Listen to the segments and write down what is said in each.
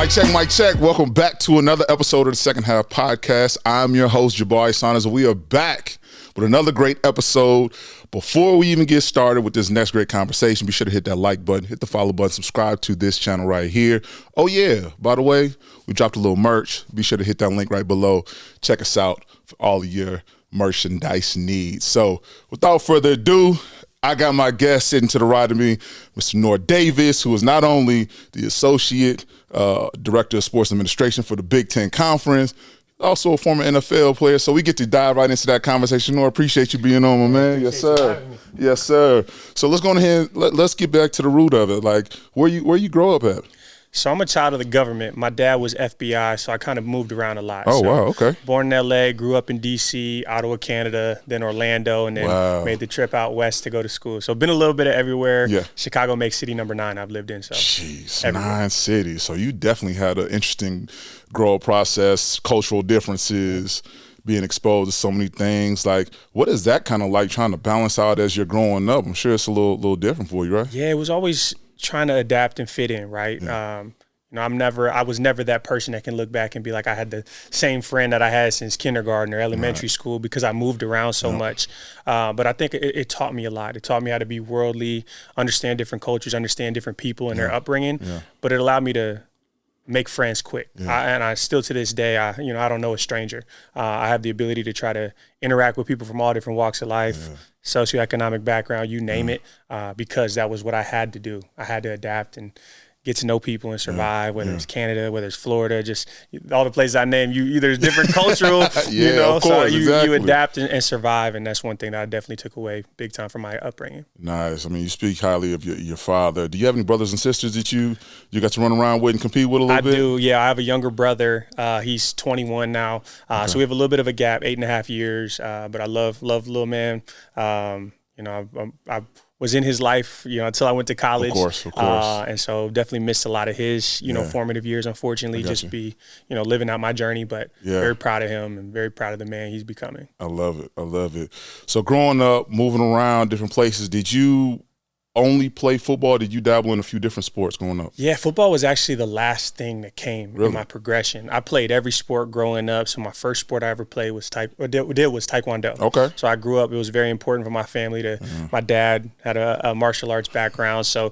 Mic check. Welcome back to another episode of the Second Half Podcast. I'm your host, Jabari Saunders, and we are back with another great episode. Before we even get started with this next great conversation, be sure to hit that like button, hit the follow button, subscribe to this channel right here. Oh yeah, by the way, we dropped a little merch. Be sure to hit that link right below. Check us out for all of your merchandise needs. So without further ado, I got my guest sitting to the right of me, Mr. Noor Davis, who is not only the Associate Director of Sports Administration for the Big Ten Conference, also a former NFL player. So we get to dive right into that conversation. Noor, appreciate you being on, my man. Yes, sir. Yes, sir. So let's go ahead. Let's get back to the root of it. Like, where you grow up at? So I'm a child of the government. My dad was FBI, so I kind of moved around a lot. Oh, wow, okay. Born in L.A., grew up in D.C., Ottawa, Canada, then Orlando, and then made the trip out west to go to school. So been a little bit of everywhere. Yeah. Chicago makes city number 9 I've lived in. So jeez, everywhere. 9 cities. So you definitely had an interesting growth process, cultural differences, being exposed to so many things. Like, what is that kind of like trying to balance out as you're growing up? I'm sure it's a little different for you, right? Yeah, it was always trying to adapt and fit in, right? Yeah. I was never that person that can look back and be like, I had the same friend that I had since kindergarten or elementary school because I moved around so much. But I think it taught me a lot. It taught me how to be worldly, understand different cultures, understand different people and their upbringing. Yeah. But it allowed me to make friends quick. Yeah. I still to this day, I don't know a stranger. I have the ability to try to interact with people from all different walks of life, socioeconomic background, you name it, because that was what I had to do. I had to adapt and get to know people and survive, whether it's Canada, whether it's Florida, just all the places I named, there's different cultural, of course, so exactly. you adapt and survive, and that's one thing that I definitely took away big time from my upbringing. Nice. I mean, you speak highly of your father. Do you have any brothers and sisters that you got to run around with and compete with a little bit? I do, yeah. I have a younger brother. He's 21 now, so we have a little bit of a gap, 8.5 years, but I love little man. I was in his life, until I went to college. Of course. And so definitely missed a lot of his, formative years, unfortunately, living out my journey, but very proud of him and very proud of the man he's becoming. I love it. So growing up, moving around different places, did you only play football? Did you dabble in a few different sports growing up? Yeah, football was actually the last thing that came in my progression. I played every sport growing up. So my first sport I ever played was Taekwondo. Okay. So I grew up. It was very important for my family my dad had a martial arts background. So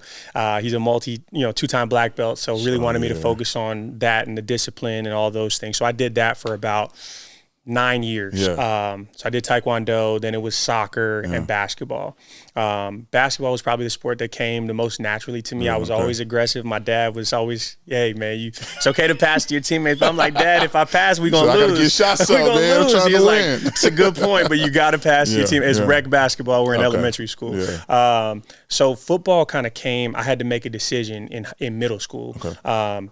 he's a 2-time black belt. So really wanted me to focus on that and the discipline and all those things. So I did that for about 9 years. Yeah. So I did Taekwondo, then it was soccer and basketball. Basketball was probably the sport that came the most naturally to me. I was always aggressive. My dad was always, hey, man, it's okay to pass to your teammates. But I'm like, Dad, if I pass, we're going to lose. I got to get shots up, man. I'm trying to win. It's a good point, but you got to pass to your team. It's rec basketball. We're in elementary school. Yeah. So football kind of came. I had to make a decision in middle school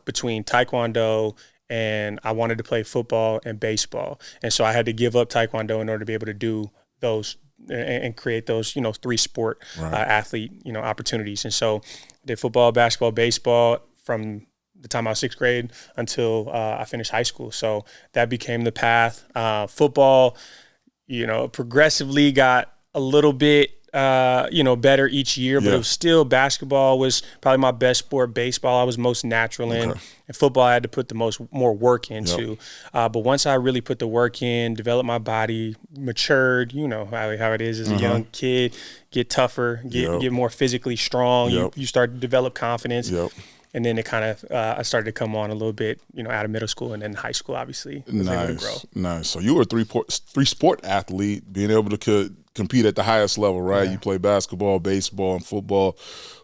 between Taekwondo and I wanted to play football and baseball. And so I had to give up Taekwondo in order to be able to do those and create those, 3 sport athlete, opportunities. And so I did football, basketball, baseball from the time I was 6th grade until I finished high school. So that became the path. Football, progressively got a little bit better each year, but it was still basketball was probably my best sport. Baseball I was most natural in, and football I had to put the more work into. But once I really put the work in, developed my body, matured, how it is as a young kid, get tougher, get more physically strong. You start to develop confidence. And then it kind of, I started to come on a little bit, out of middle school and then high school, obviously. Nice. So you were a three sport athlete, being able to compete at the highest level, right? Yeah. You play basketball, baseball, and football.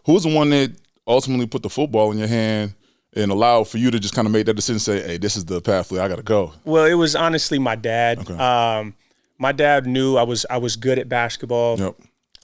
Who was the one that ultimately put the football in your hand and allowed for you to just kind of make that decision, say, hey, this is the pathway, I got to go? Well, it was honestly my dad. Okay. My dad knew I was good at basketball.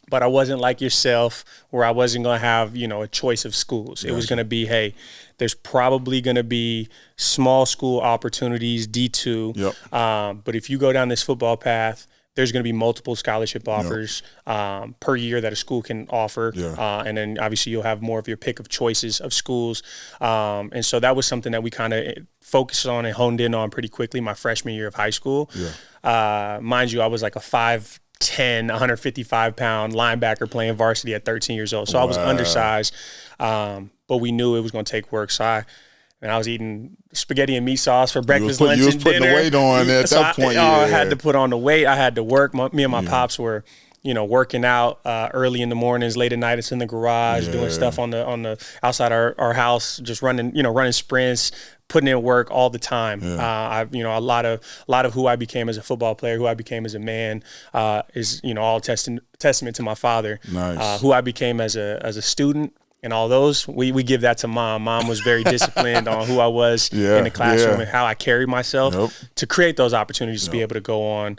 But I wasn't like yourself where I wasn't going to have, a choice of schools. It was going to be, hey, there's probably going to be small school opportunities, D2. But if you go down this football path, there's going to be multiple scholarship offers per year that a school can offer. And then obviously you'll have more of your pick of choices of schools. And so that was something that we kind of focused on and honed in on pretty quickly my freshman year of high school. Mind you, I was like a 5'10", 155-pound linebacker playing varsity at 13 years old. So I was undersized, but we knew it was going to take work. So and I was eating spaghetti and meat sauce for breakfast, lunch, and dinner. You was putting the weight on at that point. I had to put on the weight. I had to work. Me and my pops were, working out early in the mornings, late at night. It's in the garage, doing stuff on the outside our house, just running sprints, putting in work all the time. A lot of who I became as a football player, who I became as a man, is all testament to my father. Nice. Who I became as a student. And all those, we give that to Mom. Mom was very disciplined on who I was in the classroom and how I carried myself to create those opportunities to be able to go on.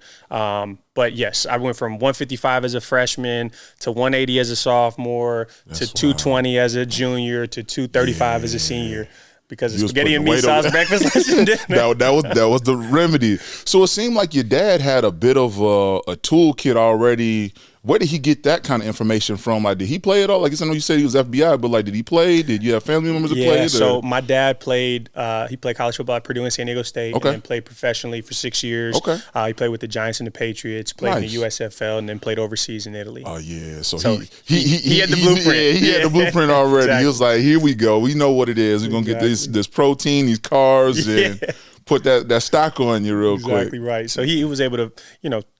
But yes, I went from 155 as a freshman to 180 as a sophomore to 220 as a junior to 235 as a senior. Because of spaghetti and meat sauce, breakfast, lunch, and dinner. that was the remedy. So it seemed like your dad had a bit of a toolkit already. Where did he get that kind of information from? Like, did he play at all? Like, I know you said he was FBI, but like, did he play? Did you have family members that played? Yeah, so my dad played. He played college football at Purdue and San Diego State, and then played professionally for 6 years. Okay. He played with the Giants and the Patriots. Played in the USFL, and then played overseas in Italy. Oh yeah, so he had the blueprint. He had the blueprint already. Exactly. He was like, here we go. We know what it is. We're gonna get this protein, these carbs, and put that stock on you real quick. Exactly right. So he was able to,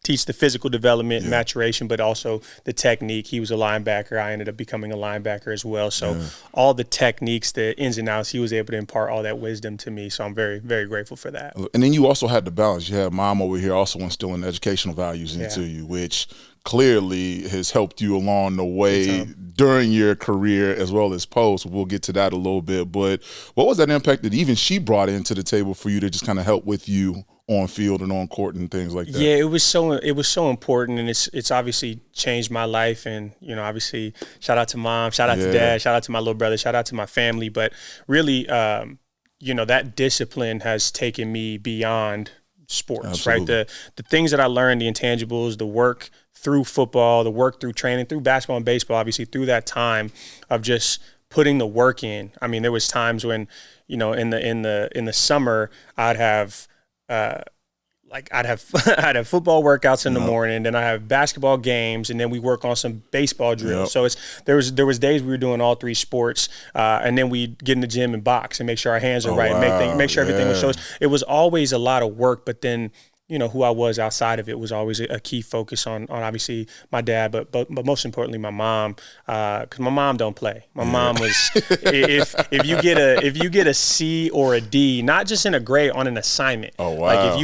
teach the physical development, maturation, but also the technique. He was a linebacker. I ended up becoming a linebacker as well. So all the techniques, the ins and outs, he was able to impart all that wisdom to me. So I'm very, very grateful for that. And then you also had the balance. You had Mom over here also instilling educational values into you, which clearly has helped you along the way during your career as well as post. We'll get to that a little bit. But what was that impact that even she brought into the table for you to just kind of help with you on field and on court and things like that? Yeah, it was so important, and it's obviously changed my life. And obviously, shout out to Mom, shout out to Dad, shout out to my little brother, shout out to my family. But really, that discipline has taken me beyond sports. Absolutely. Right? The things that I learned, the intangibles, the work through football, the work through training, through basketball and baseball, obviously through that time of just putting the work in. I mean, there was times when, in the summer, I'd have I'd have football workouts in the morning, then I have basketball games, and then we work on some baseball drills. So there was days we were doing all three sports, and then we'd get in the gym and box and make sure our hands are right, and make sure everything was shows. It was always a lot of work, but then who I was outside of it was always a key focus on obviously my dad, but most importantly my mom, because my mom don't play. My mom was if you get a C or a D, not just in a grade, on an assignment. Oh wow! Like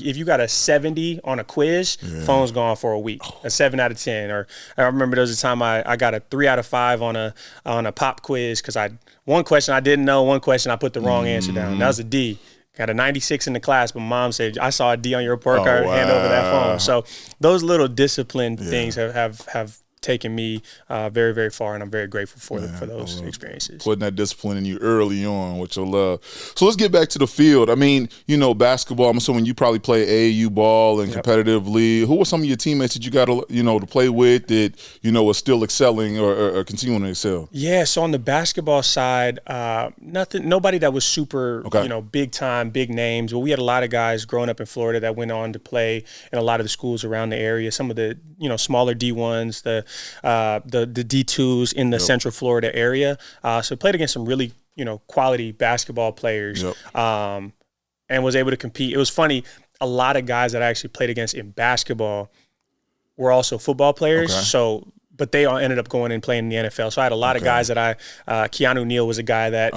if you got a 70 on a quiz, phone's gone for a week. A 7 out of 10, or I remember there was a time I got a 3 out of 5 on a pop quiz because one question I didn't know, one question I put the wrong answer down. That was a D. Got a 96 in the class, but Mom said, I saw a D on your report card, hand over that phone. So those little discipline things have taken me very, very far, and I'm very grateful for those experiences. Putting that discipline in you early on, which I love. So let's get back to the field. I mean, basketball, I'm assuming you probably play AAU ball and competitively. Who were some of your teammates that you got to play with that, was still excelling or continuing to excel? Yeah, so on the basketball side, nobody that was super, big time, big names. But we had a lot of guys growing up in Florida that went on to play in a lot of the schools around the area. Some of the, smaller D1s, the D2s in the Central Florida area. So played against some really, quality basketball players, and was able to compete. It was funny. A lot of guys that I actually played against in basketball were also football players. So, but they all ended up going and playing in the NFL. So I had a lot of guys that Keanu Neal was a guy that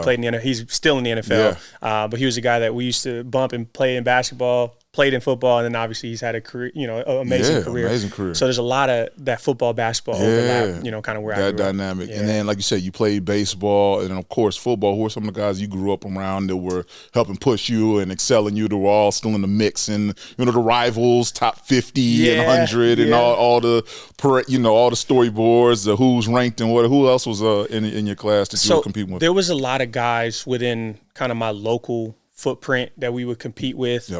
played in the NFL. He's still in the NFL, but he was a guy that we used to bump and play in basketball, played in football, and then obviously he's had a career, amazing career. Amazing career. So there's a lot of that football basketball overlap, kind of where I grew up. That dynamic. And then, like you said, you played baseball and of course football. Who are some of the guys you grew up around that were helping push you and excelling you? That were all still in the mix, and the rivals, top 50 and 100, and all the all the storyboards, the who's ranked and what. Who else was in your class that you were competing with? There was a lot of guys within kind of my local footprint that we would compete with.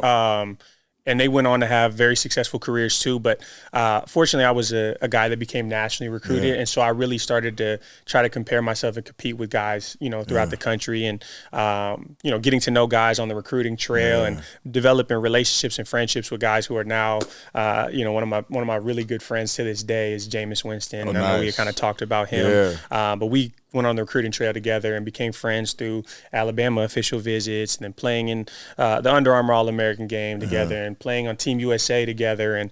And they went on to have very successful careers too. But fortunately, I was a guy that became nationally recruited. And so I really started to try to compare myself and compete with guys, throughout the country, and, getting to know guys on the recruiting trail and developing relationships and friendships with guys who are now, one of my really good friends to this day is Jameis Winston. And I know we kind of talked about him. But we went on the recruiting trail together and became friends through Alabama official visits, and then playing in the Under Armour All-American game together, and playing on Team USA together, and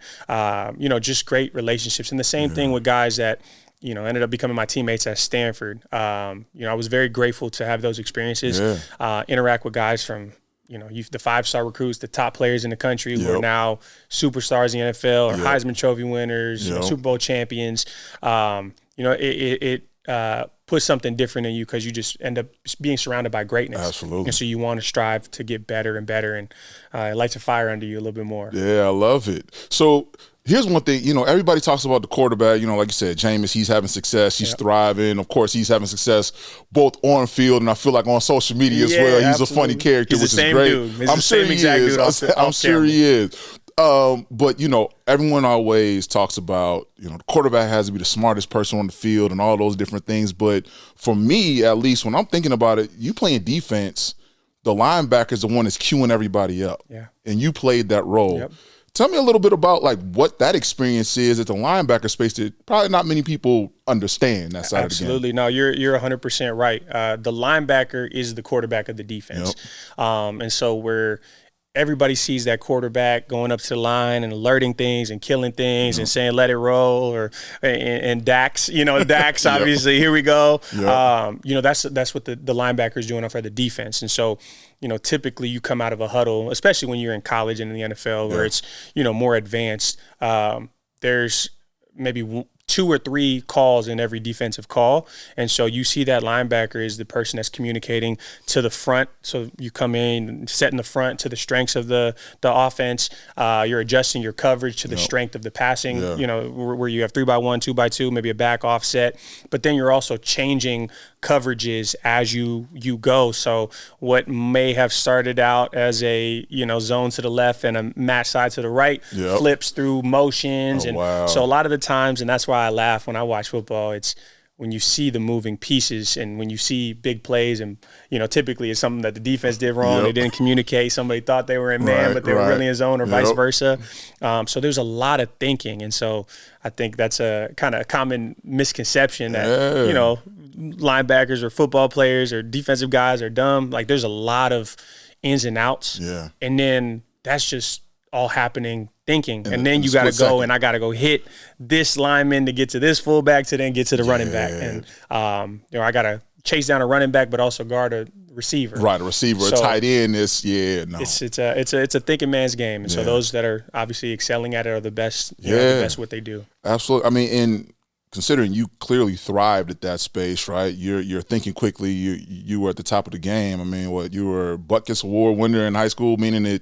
just great relationships. And the same thing with guys that ended up becoming my teammates at Stanford. I was very grateful to have those experiences, interact with guys from the 5-star recruits, the top players in the country who are now superstars in the NFL or Heisman Trophy winners, Super Bowl champions. It puts something different in you because you just end up being surrounded by greatness. Absolutely. And so you want to strive to get better and better, and it lights a fire under you a little bit more. Yeah, I love it. So here's one thing, everybody talks about the quarterback, like you said, Jameis, he's having success, he's thriving. Of course, he's having success both on field and I feel like on social media as well. He's absolutely a funny character, which is great. Dude. I'm sure he is. I'm sure he is. But, everyone always talks about, the quarterback has to be the smartest person on the field and all those different things. But for me, at least when I'm thinking about it, you playing defense, the linebacker is the one that's queuing everybody up. Yeah. And you played that role. Yep. Tell me a little bit about what that experience is at the linebacker space that probably not many people understand that side Absolutely. of the game. No, you're 100% right. The linebacker is the quarterback of the defense. Yep. And so everybody sees that quarterback going up to the line and alerting things and killing things and saying let it roll, and Dax, Dax obviously, here we go. Yep. That's what the linebacker is doing for the defense. And so typically you come out of a huddle, especially when you're in college and in the NFL where it's, more advanced. There's maybe 2 or 3 calls in every defensive call. And so you see that linebacker is the person that's communicating to the front. So you come in, set in the front to the strengths of the offense. You're adjusting your coverage to the strength of the passing, where you have 3x1, 2x2, maybe a back offset. But then you're also changing coverages as you go. So what may have started out as a zone to the left and a match side to the right flips through motions. So a lot of the times, and that's why I laugh when I watch football, it's when you see the moving pieces and when you see big plays, and typically it's something that the defense did wrong. They didn't communicate. Somebody thought they were in man, but they were really in zone, or vice versa. So there's a lot of thinking, and so I think that's a kind of common misconception that linebackers or football players or defensive guys are dumb. Like, there's a lot of ins and outs, and then that's just all happening thinking, and then you got to go, and I got to go hit this lineman to get to this fullback to then get to the running back, and I got to chase down a running back, but also guard a receiver. Right, a receiver, a tight end is It's a thinking man's game, and so those that are obviously excelling at it are the best. The best what they do. Absolutely. I mean, and considering you clearly thrived at that space, right? You're thinking quickly. You were at the top of the game. I mean, you were Butkus Award winner in high school, meaning that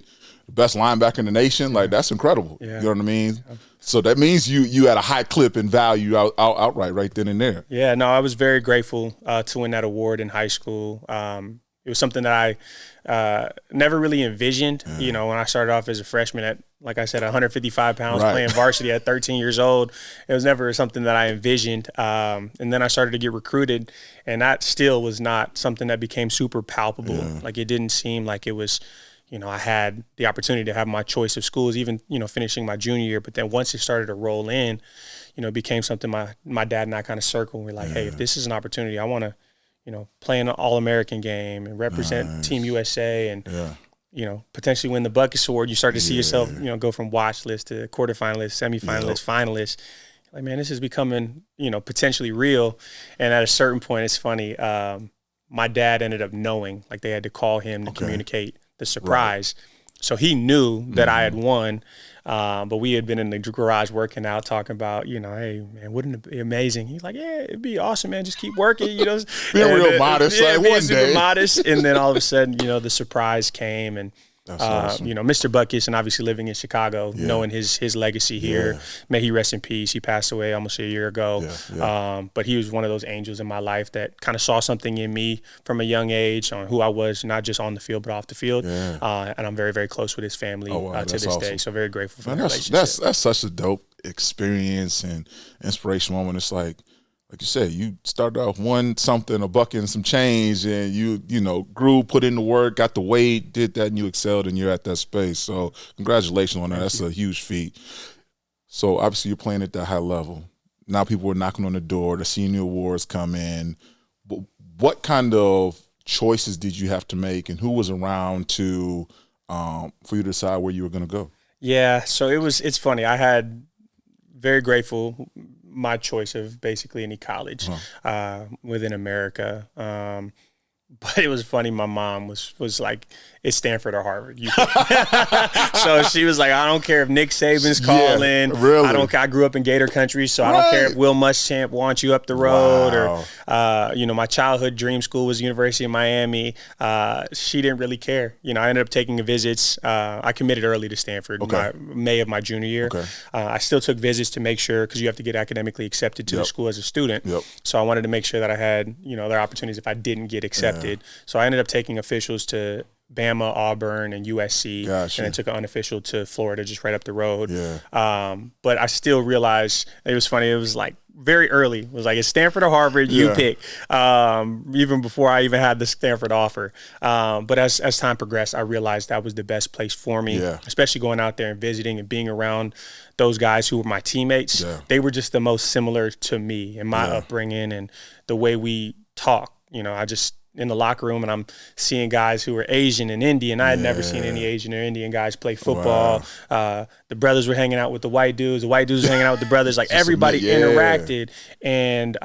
best linebacker in the nation. Like, that's incredible. You know what I mean? So that means you had a high clip and value outright right then and there. Yeah, no, I was very grateful to win that award in high school. It was something that I never really envisioned. When I started off as a freshman at, like I said, 155 pounds, playing varsity at 13 years old. It was never something that I envisioned. And then I started to get recruited, and that still was not something that became super palpable. Like, it didn't seem like it was – I had the opportunity to have my choice of schools, even, finishing my junior year. But then once it started to roll in, it became something my dad and I kind of circled. We're like, hey, if this is an opportunity, I want to, play in an All-American game and represent Team USA and, potentially win the Butkus Award. You start to see yourself, go from watch list to quarterfinalist, semifinalist, finalist. Like, man, this is becoming, potentially real. And at a certain point, it's funny, my dad ended up knowing, like, they had to call him to communicate the surprise. So he knew that I had won, but we had been in the garage working out, talking about, hey, man, wouldn't it be amazing? He's like, yeah, it'd be awesome, man. Just keep working, Being real modest, like one day. Super modest. And then all of a sudden, the surprise came, and awesome. Mr. Butkus, and obviously living in Chicago, knowing his legacy here. May he rest in peace. He passed away almost a year ago. But he was one of those angels in my life that kind of saw something in me from a young age on who I was, not just on the field, but off the field. And I'm very, very close with his family to this day. So very grateful for that relationship. That's such a dope experience and inspirational moment. It's like you said, you started off a buck and some change, and you grew, put in the work, got the weight, did that, and you excelled, and you're at that space. So congratulations on that. That's a huge feat. So obviously you're playing at that high level. Now people are knocking on the door. The senior awards come in. what kind of choices did you have to make, and who was around to for you to decide where you were going to go? Yeah, so it's funny. I had very grateful my choice of basically any college within America. But it was funny. My mom was like, it's Stanford or Harvard. So she was like, I don't care if Nick Saban's calling. Yeah, really? I grew up in Gator country, so I don't care if Will Muschamp wants you up the road or, my childhood dream school was University of Miami. She didn't really care. I ended up taking visits. I committed early to Stanford May of my junior year. Okay. I still took visits to make sure, because you have to get academically accepted to the school as a student. Yep. So I wanted to make sure that I had, their opportunities if I didn't get accepted. Yeah. So I ended up taking officials to Bama, Auburn, and USC, Gotcha. And then took an unofficial to Florida, just right up the road. Yeah. But I still realized, it was funny, it was like very early. It was like, it's Stanford or Harvard, you pick, even before I even had the Stanford offer. But as time progressed, I realized that was the best place for me, especially going out there and visiting and being around those guys who were my teammates. Yeah. They were just the most similar to me and my upbringing and the way we talk. I just in the locker room, and I'm seeing guys who were Asian and Indian. I had never seen any Asian or Indian guys play football. Wow. The brothers were hanging out with the white dudes. The white dudes were hanging out with the brothers. Like everybody interacted, and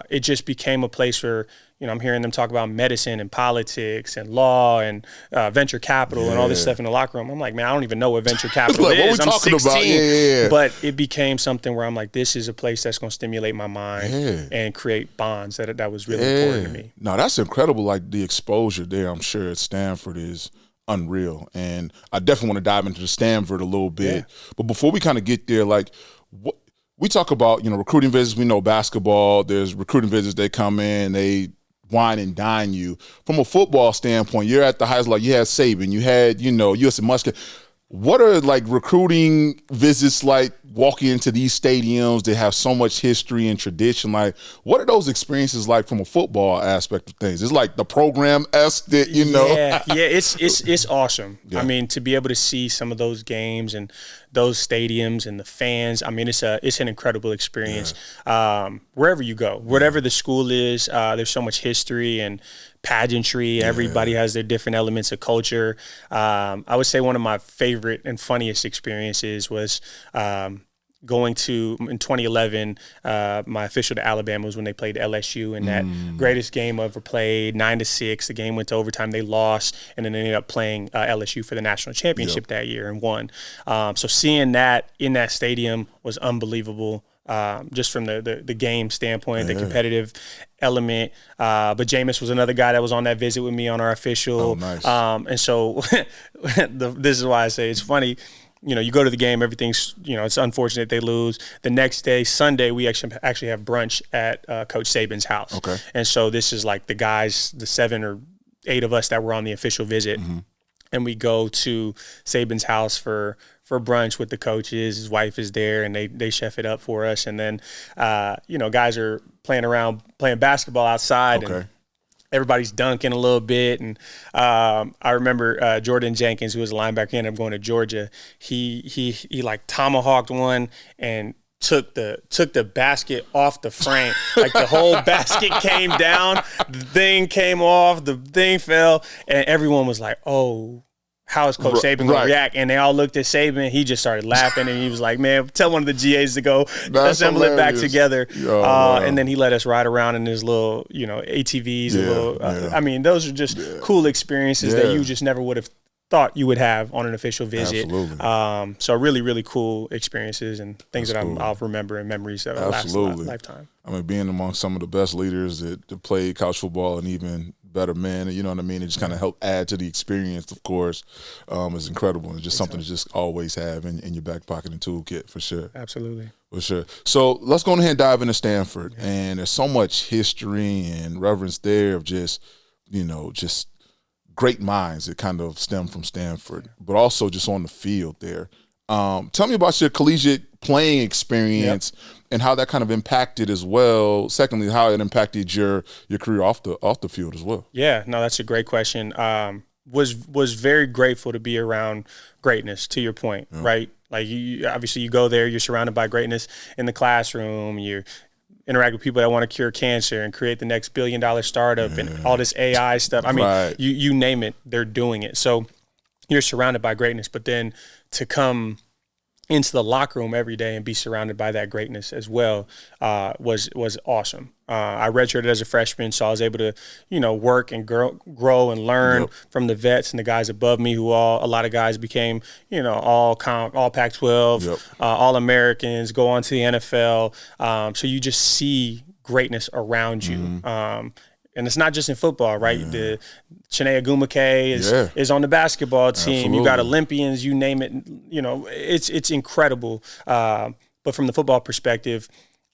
it just became a place where I'm hearing them talk about medicine and politics and law and venture capital and all this stuff in the locker room. I'm like, man, I don't even know what venture capital is. I'm 16. But it became something where I'm like, this is a place that's going to stimulate my mind and create bonds. That was really important to me. No, that's incredible. Like the exposure there, I'm sure at Stanford is unreal. And I definitely want to dive into the Stanford a little bit. Yeah. But before we kind of get there, like what we talk about, recruiting visits, we know basketball, there's recruiting visits, they come in, they wine and dine you. From a football standpoint, you're at the highest, like you had Saban, you had, USC Muscat. What are like recruiting visits like, walking into these stadiums that have so much history and tradition? Like, what are those experiences like from a football aspect of things? It's like the program-esque that, it's awesome. Yeah. I mean, to be able to see some of those games and those stadiums and the fans, I mean, it's an incredible experience. Yeah. Wherever you go, whatever the school is, there's so much history and pageantry. Everybody has their different elements of culture. I would say one of my favorite and funniest experiences was going to, in 2011, my official to Alabama was when they played LSU in that greatest game ever played, 9-6. The game went to overtime. They lost, and then they ended up playing LSU for the national championship that year and won. So seeing that in that stadium was unbelievable. Just from the game standpoint, the competitive element. But Jameis was another guy that was on that visit with me on our official. Oh, nice. And so this is why I say it's funny. You go to the game, everything's, it's unfortunate they lose. The next day, Sunday, we actually have brunch at Coach Saban's house. Okay. And so this is like the guys, the 7 or 8 of us that were on the official visit. Mm-hmm. And we go to Saban's house for brunch with the coaches. His wife is there, and they chef it up for us. And then, guys are playing basketball outside. Okay. And everybody's dunking a little bit. And I remember Jordan Jenkins, who was a linebacker, he ended up going to Georgia. He like tomahawked one and took the basket off the frame. Like the whole basket came down, the thing came off, the thing fell, and everyone was like, oh, how is Coach Saban going to react? And they all looked at Saban. He just started laughing, and he was like, man, tell one of the GAs to go assemble it back together. And then he let us ride around in his little, ATVs. I mean, those are just cool experiences that you just never would have thought you would have on an official visit. Absolutely. So really, really cool experiences and things that I'll remember and memories that will last a lifetime. I mean, being among some of the best leaders that played college football and even better men, you know what I mean? It just kind of helped add to the experience, of course, is incredible. And just something to just always have in your back pocket and toolkit, for sure. Absolutely. For sure. So let's go ahead and dive into Stanford. Yeah. And there's so much history and reverence there of just great minds that kind of stem from Stanford, but also just on the field there. Tell me about your collegiate playing experience and how that kind of impacted as well. Secondly, how it impacted your career off the field as well. Yeah, no, that's a great question. Was very grateful to be around greatness, to your point, right? Like you go there, you're surrounded by greatness in the classroom. You're interact with people that want to cure cancer and create the next billion-dollar startup and all this AI stuff. I mean, you name it, they're doing it. So you're surrounded by greatness, but then to come into the locker room every day and be surrounded by that greatness as well was awesome. I redshirted as a freshman, so I was able to, work and grow and learn from the vets and the guys above me who a lot of guys became, all Pac-12, all Americans, go on to the NFL. So you just see greatness around you. And it's not just in football, right? The Chiney Agumake is on the basketball team. Absolutely. You got Olympians, you name it. It's incredible. But from the football perspective,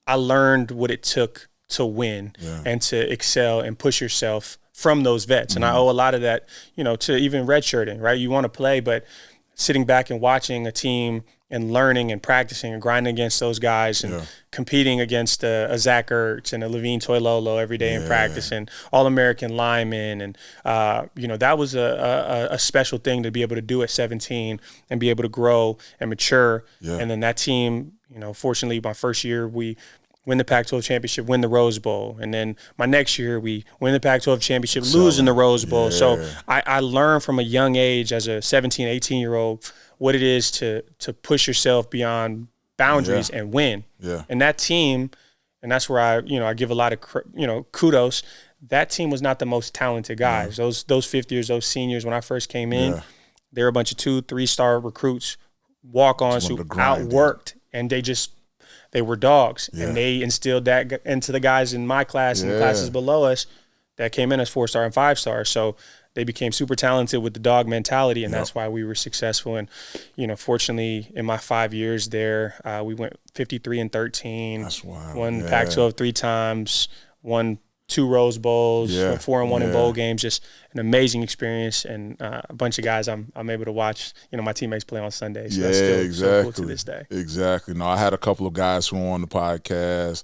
I learned what it took to win and to excel and push yourself from those vets. And I owe a lot of that, to even redshirting, right? You want to play, but sitting back and watching a team and learning and practicing and grinding against those guys and competing against a Zach Ertz and a Levine Toilolo every day in practice and All-American linemen. And, that was a special thing to be able to do at 17 and be able to grow and mature. And then that team, fortunately, my first year, we win the Pac-12 championship, win the Rose Bowl. And then my next year, we win the Pac-12 championship, lose in the Rose Bowl. So I learned from a young age as a 17, 18-year-old what it is to push yourself beyond boundaries and win. And that team, and that's where I give a lot of kudos. That team was not the most talented guys. Those fifth years, those seniors, when I first came in, they were a bunch of 2-3-star recruits, walk-ons who outworked, and they were dogs. And they instilled that into the guys in my class and the classes below us that came in as 4-star and 5-star. So they became super talented with the dog mentality, and that's why we were successful. And, fortunately, in my 5 years there, we went 53-13. That's wild. Won Pac-12 3 times, won 2 Rose Bowls, 4-1 in bowl games. Just an amazing experience, and a bunch of guys I'm able to watch. My teammates play on Sundays. So that's still so cool to this day. Exactly. No, I had a couple of guys who were on the podcast.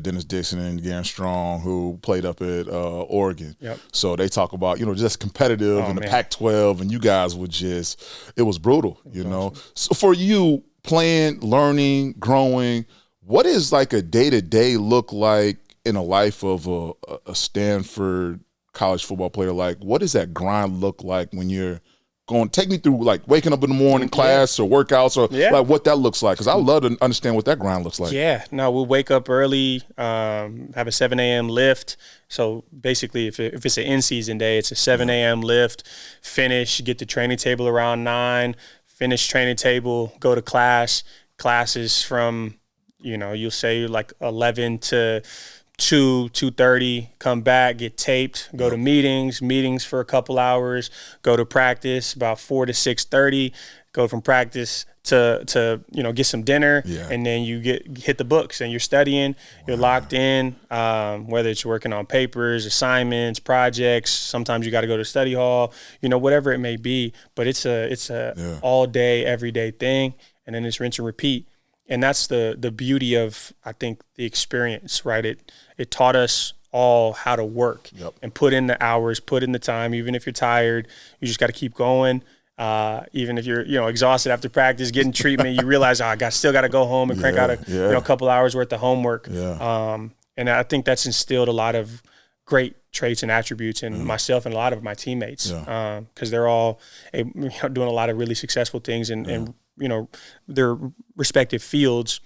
Dennis Dixon and Garen Strong, who played up at Oregon. So they talk about just competitive in the Pac-12, and you guys were it was brutal. Awesome. So for you, playing, learning, growing, what is like a day-to-day look like in a life of a Stanford college football player? Like, what does that grind look like when you're going? Take me through, like, waking up in the morning, class or workouts, or like what that looks like, because I love to understand what that grind looks like. We'll wake up early, have a 7 a.m. lift. So basically, if it's an in-season day, it's a 7 a.m. lift, finish, get to training table around 9, finish training table, go to classes from, you'll say like 11 to 2:30, come back, get taped, go to meetings for a couple hours, go to practice about 4 to 6:30, go from practice to get some dinner, and then you hit the books and you're studying, you're locked in, whether it's working on papers, assignments, projects, sometimes you got to go to study hall, whatever it may be, but it's a all day, everyday thing, and then it's rinse and repeat. And that's the beauty of, I think, the experience, right? It taught us all how to work and put in the hours, put in the time. Even if you're tired, you just got to keep going. Even if you're exhausted after practice, getting treatment, you realize I still got to go home and crank out a couple hours worth of homework. And I think that's instilled a lot of great traits and attributes in myself and a lot of my teammates, because they're all doing a lot of really successful things and their respective fields,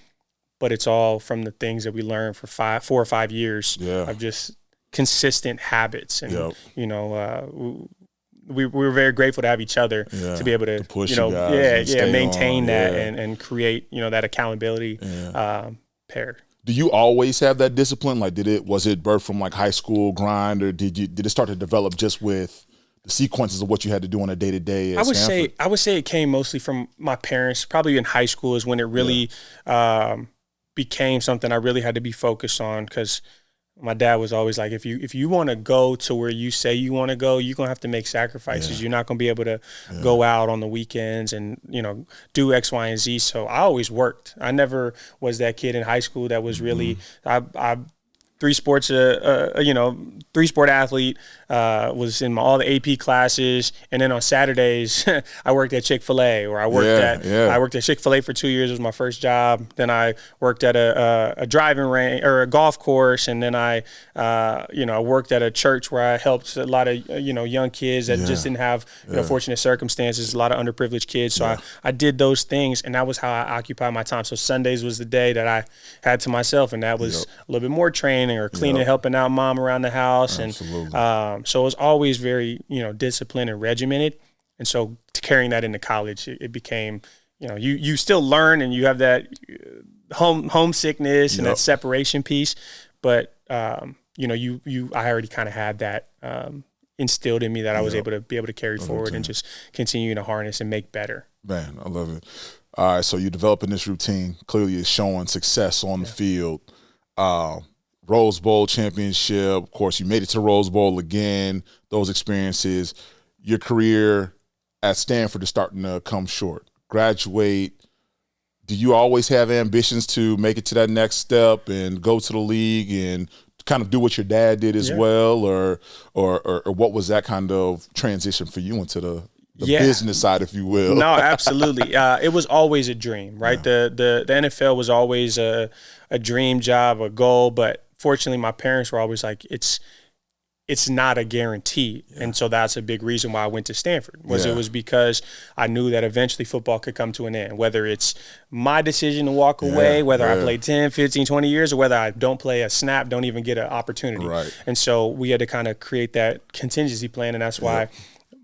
but it's all from the things that we learned for 4 or 5 years of just consistent habits. And, we were very grateful to have each other to be able to push maintain that and create, that accountability pair. Do you always have that discipline? Like, was it birthed from like high school grind, or did it start to develop just with the sequences of what you had to do on a day-to-day at Stanford? I would say it came mostly from my parents. Probably in high school is when it really became something I really had to be focused on, because my dad was always like, if you want to go to where you say you want to go, you're going to have to make sacrifices. You're not going to be able to go out on the weekends and, do X, Y, and Z. So I always worked. I never was that kid in high school that was really I three-sport athlete, was in all the AP classes. And then on Saturdays, I worked at Chick-fil-A, or I worked at Chick-fil-A for 2 years. It was my first job. Then I worked at a driving range or a golf course. And then I worked at a church where I helped a lot of, young kids that just didn't have, fortunate circumstances, a lot of underprivileged kids. So I did those things, and that was how I occupied my time. So Sundays was the day that I had to myself, and that was a little bit more training or cleaning, helping out mom around the house. Absolutely. And so it was always very, disciplined and regimented. And so carrying that into college, it became, you still learn, and you have that homesickness and that separation piece. But, I already kind of had that instilled in me that I was able to carry forward and just continue to harness and make better. Man, I love it. All right, so you're developing this routine. Clearly it's showing success on the field. Rose Bowl championship. Of course, you made it to Rose Bowl again. Those experiences. Your career at Stanford is starting to come short. Graduate. Do you always have ambitions to make it to that next step and go to the league and kind of do what your dad did as well, or what was that kind of transition for you into the business side, if you will? No, absolutely. It was always a dream, right? The NFL was always a dream job, a goal, but fortunately my parents were always like, it's not a guarantee. And so that's a big reason why I went to Stanford. It was because I knew that eventually football could come to an end, whether it's my decision to walk away, whether I play 10, 15, 20 years, or whether I don't play a snap, don't even get an opportunity. Right. And so we had to kind of create that contingency plan. And that's why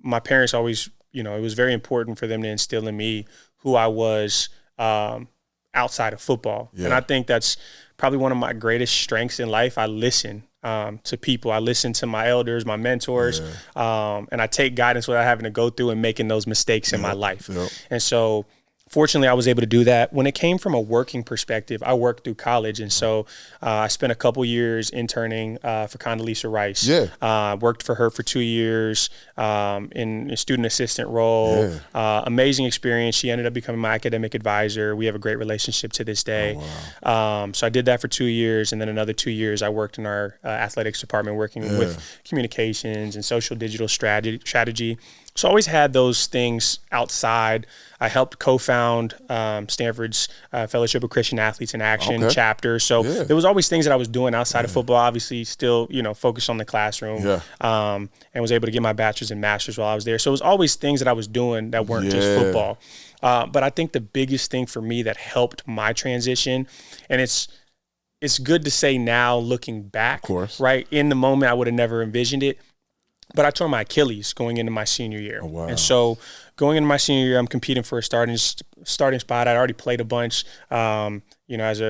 my parents always, it was very important for them to instill in me who I was outside of football. And I think that's probably one of my greatest strengths in life. I listen to people. I listen to my elders, my mentors, and I take guidance without having to go through and making those mistakes in my life. And so fortunately, I was able to do that. When it came from a working perspective, I worked through college. And so I spent a couple years interning for Condoleezza Rice. Worked for her for 2 years in a student assistant role. Amazing experience. She ended up becoming my academic advisor. We have a great relationship to this day. So I did that for 2 years. And then another 2 years, I worked in our athletics department, working with communications and social digital strategy. So I always had those things outside. I helped co-found Stanford's Fellowship of Christian Athletes in Action chapter. So there was always things that I was doing outside of football, obviously still, focused on the classroom, and was able to get my bachelor's and master's while I was there. So it was always things that I was doing that weren't just football. But I think the biggest thing for me that helped my transition, and it's good to say now looking back, right? In the moment, I would have never envisioned it. But I tore my Achilles going into my senior year. And so going into my senior year, I'm competing for a starting spot. I'd already played a bunch, and I was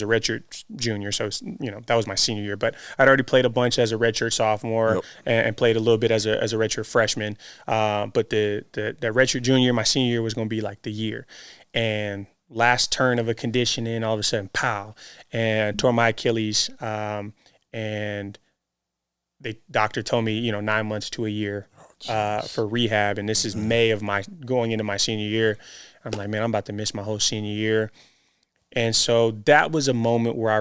a redshirt junior. So, that was my senior year. But I'd already played a bunch as a redshirt sophomore and played a little bit as a redshirt freshman. But the redshirt junior, my senior year was going to be like the year. And last turn of a conditioning, all of a sudden, pow, and tore my Achilles. And the doctor told me, 9 months to a year for rehab. And this is May of going into my senior year. I'm like, man, I'm about to miss my whole senior year. And so that was a moment where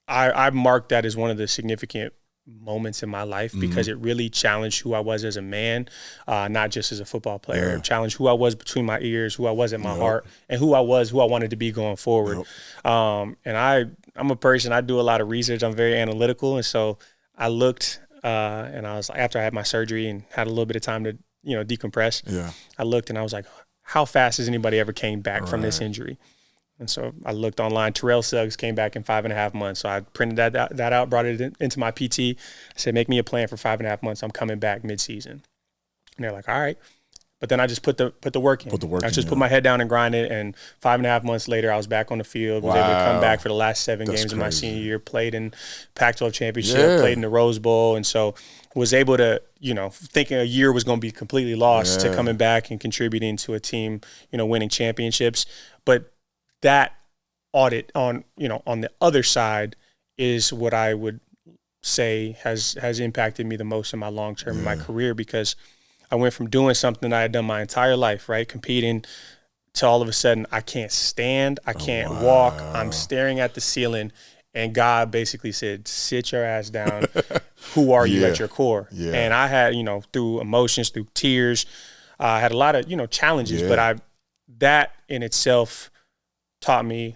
I marked that as one of the significant moments in my life because it really challenged who I was as a man, not just as a football player. It challenged who I was between my ears, who I was at my heart, and who I wanted to be going forward. And I'm a person, I do a lot of research. I'm very analytical. And so I looked and I was like, after I had my surgery and had a little bit of time to, decompress, I looked and I was like, how fast has anybody ever came back from this injury? And so I looked online. Terrell Suggs came back in 5.5 months. So I printed that out, brought it into my PT. I said, make me a plan for 5.5 months. I'm coming back mid-season. And they're like, all right. But then I just put the work in. I just put my head down and grinded. And 5.5 months later, I was back on the field. Was able to come back for the last 7 games of my senior year. Played in Pac-12 championship. Played in the Rose Bowl. And so was able to, thinking a year was going to be completely lost to coming back and contributing to a team, winning championships. But that audit on the other side is what I would say has impacted me the most in my long term in my career, because I went from doing something that I had done my entire life, right, competing, to all of a sudden I can't stand, I can't walk, I'm staring at the ceiling, And God basically said, sit your ass down. Who are you at your core? Yeah. And I had, through emotions, through tears, I had a lot of, challenges, but that in itself taught me,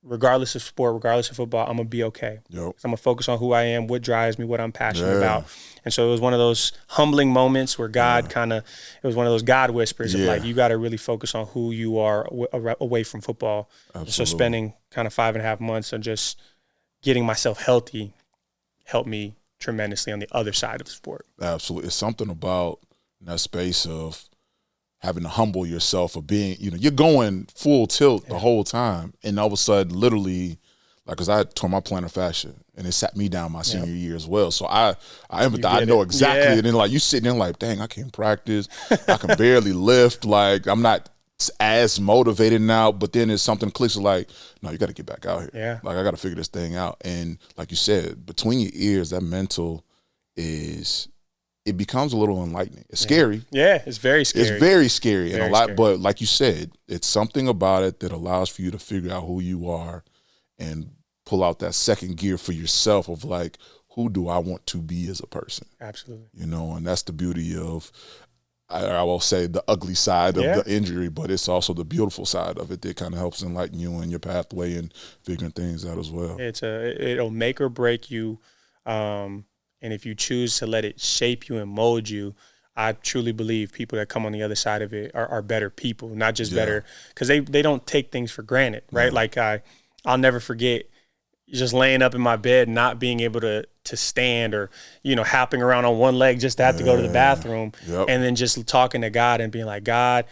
regardless of sport, regardless of football, I'm going to be okay. Yep. So I'm going to focus on who I am, what drives me, what I'm passionate about. And so it was one of those humbling moments where God it was one of those God whispers of like, you got to really focus on who you are away from football. Absolutely. So spending kind of 5.5 months on just getting myself healthy helped me tremendously on the other side of the sport. Absolutely. It's something about that space of having to humble yourself, of being, you're going full tilt the whole time. And all of a sudden, literally, like, because I tore my plantar fascia and it sat me down my senior year as well. So I empathize. I know exactly. Yeah. And then, like, you sitting there like, dang, I can't practice. I can barely lift. Like, I'm not as motivated now. But then there's something clicks like, no, you got to get back out here. Yeah. Like, I got to figure this thing out. And like you said, between your ears, that mental it becomes a little enlightening. It's scary. Yeah, it's very scary. It's very scary. Very and a lot, scary. But like you said, it's something about it that allows for you to figure out who you are and pull out that second gear for yourself of like, who do I want to be as a person? Absolutely. And that's the beauty of, I will say, the ugly side of the injury, but it's also the beautiful side of it that kind of helps enlighten you in your pathway and figuring things out as well. It'll make or break you. And if you choose to let it shape you and mold you, I truly believe people that come on the other side of it are better people, not just better, because they don't take things for granted, right? Yeah. Like I'll never forget just laying up in my bed, not being able to stand or, hopping around on one leg just to have to go to the bathroom. Yep. And then just talking to God and being like, God,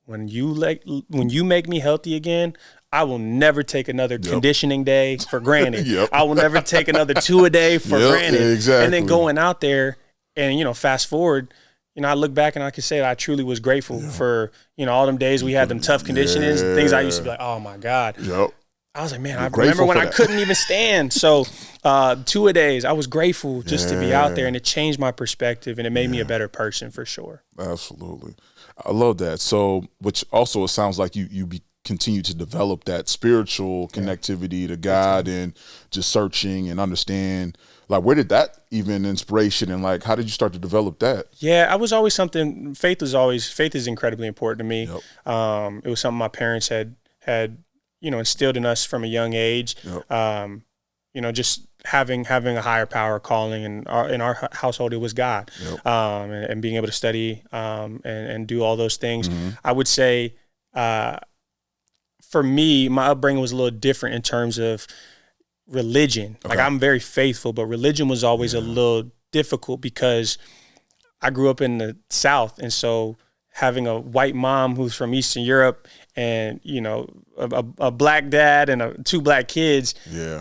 when you make me healthy again, I will never take another conditioning day for granted. I will never take another 2 a day for granted. Exactly. And then going out there and, fast forward, I look back and I can say that I truly was grateful for, all them days we had them tough conditionings, things I used to be like, oh my God. I was like, man, I remember when I couldn't even stand. So 2 a days, I was grateful just to be out there, and it changed my perspective and it made me a better person for sure. Absolutely. I love that. So, which also it sounds like you continue to develop that spiritual connectivity to God and just searching and understand, like, where did that even inspiration and like, how did you start to develop that? Yeah, I was always something, faith is incredibly important to me. It was something my parents had, instilled in us from a young age. Just having a higher power calling, and in our household, it was God. And being able to study and do all those things. Mm-hmm. I would say, for me, my upbringing was a little different in terms of religion. Okay. Like, I'm very faithful, but religion was always a little difficult because I grew up in the South. And so having a white mom who's from Eastern Europe and, a black dad and 2 black kids,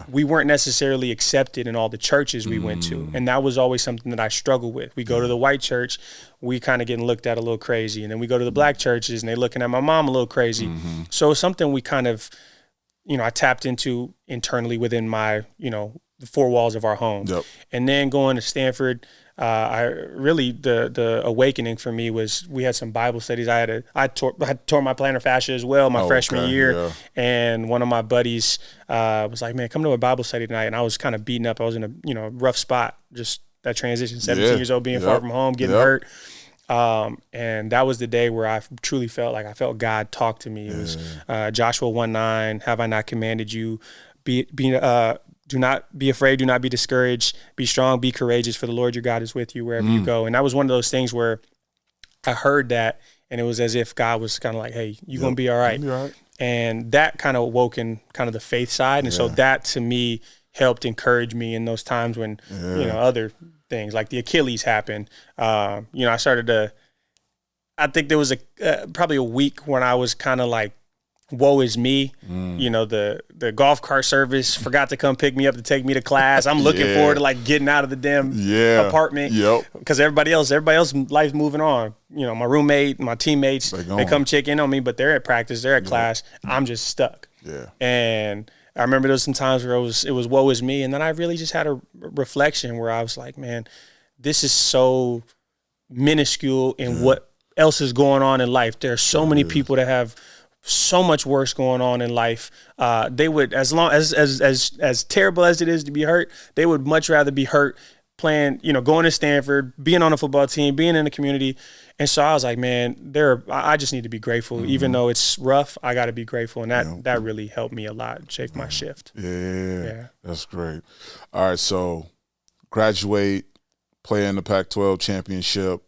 we weren't necessarily accepted in all the churches we went to. And that was always something that I struggled with. We go to the white church, we kind of getting looked at a little crazy. And then we go to the black churches and they're looking at my mom a little crazy. Mm-hmm. So it's something we kind of, I tapped into internally within my, the 4 walls of our home. And then going to Stanford, the awakening for me was we had some Bible studies. I tore my plantar fascia as well my freshman year, and one of my buddies was like, "Man, come to a Bible study tonight." And I was kind of beaten up. I was in a rough spot, just that transition, 17 years old, being far from home, getting hurt. And that was the day where I truly felt like I felt God talk to me. It was Joshua 1:9. Have I not commanded you? Do not be afraid. Do not be discouraged. Be strong. Be courageous. For the Lord your God is with you wherever you go. And that was one of those things where I heard that, and it was as if God was kind of like, "Hey, you're gonna be all right." And that kind of awoke in kind of the faith side, and so that to me helped encourage me in those times when other things like the Achilles happened. I started to. I think there was probably a week when I was kind of like, woe is me. The golf cart service forgot to come pick me up to take me to class. I'm looking forward to like getting out of the damn apartment because everybody else life's moving on. My roommate, my teammates, they come check in on me, but they're at practice, they're at class. I'm just stuck. And I remember there was some times where it was woe is me. And then I really just had a reflection where I was like, man, this is so minuscule in what else is going on in life. There are so many people that have so much worse going on in life. They would, as long as terrible as it is to be hurt, they would much rather be hurt playing, going to Stanford, being on a football team, being in the community. And so I was like, man, I just need to be grateful. Even though it's rough, I got to be grateful. And that really helped me a lot, shape my shift. Yeah, that's great. All right, so graduate, play in the Pac-12 championship,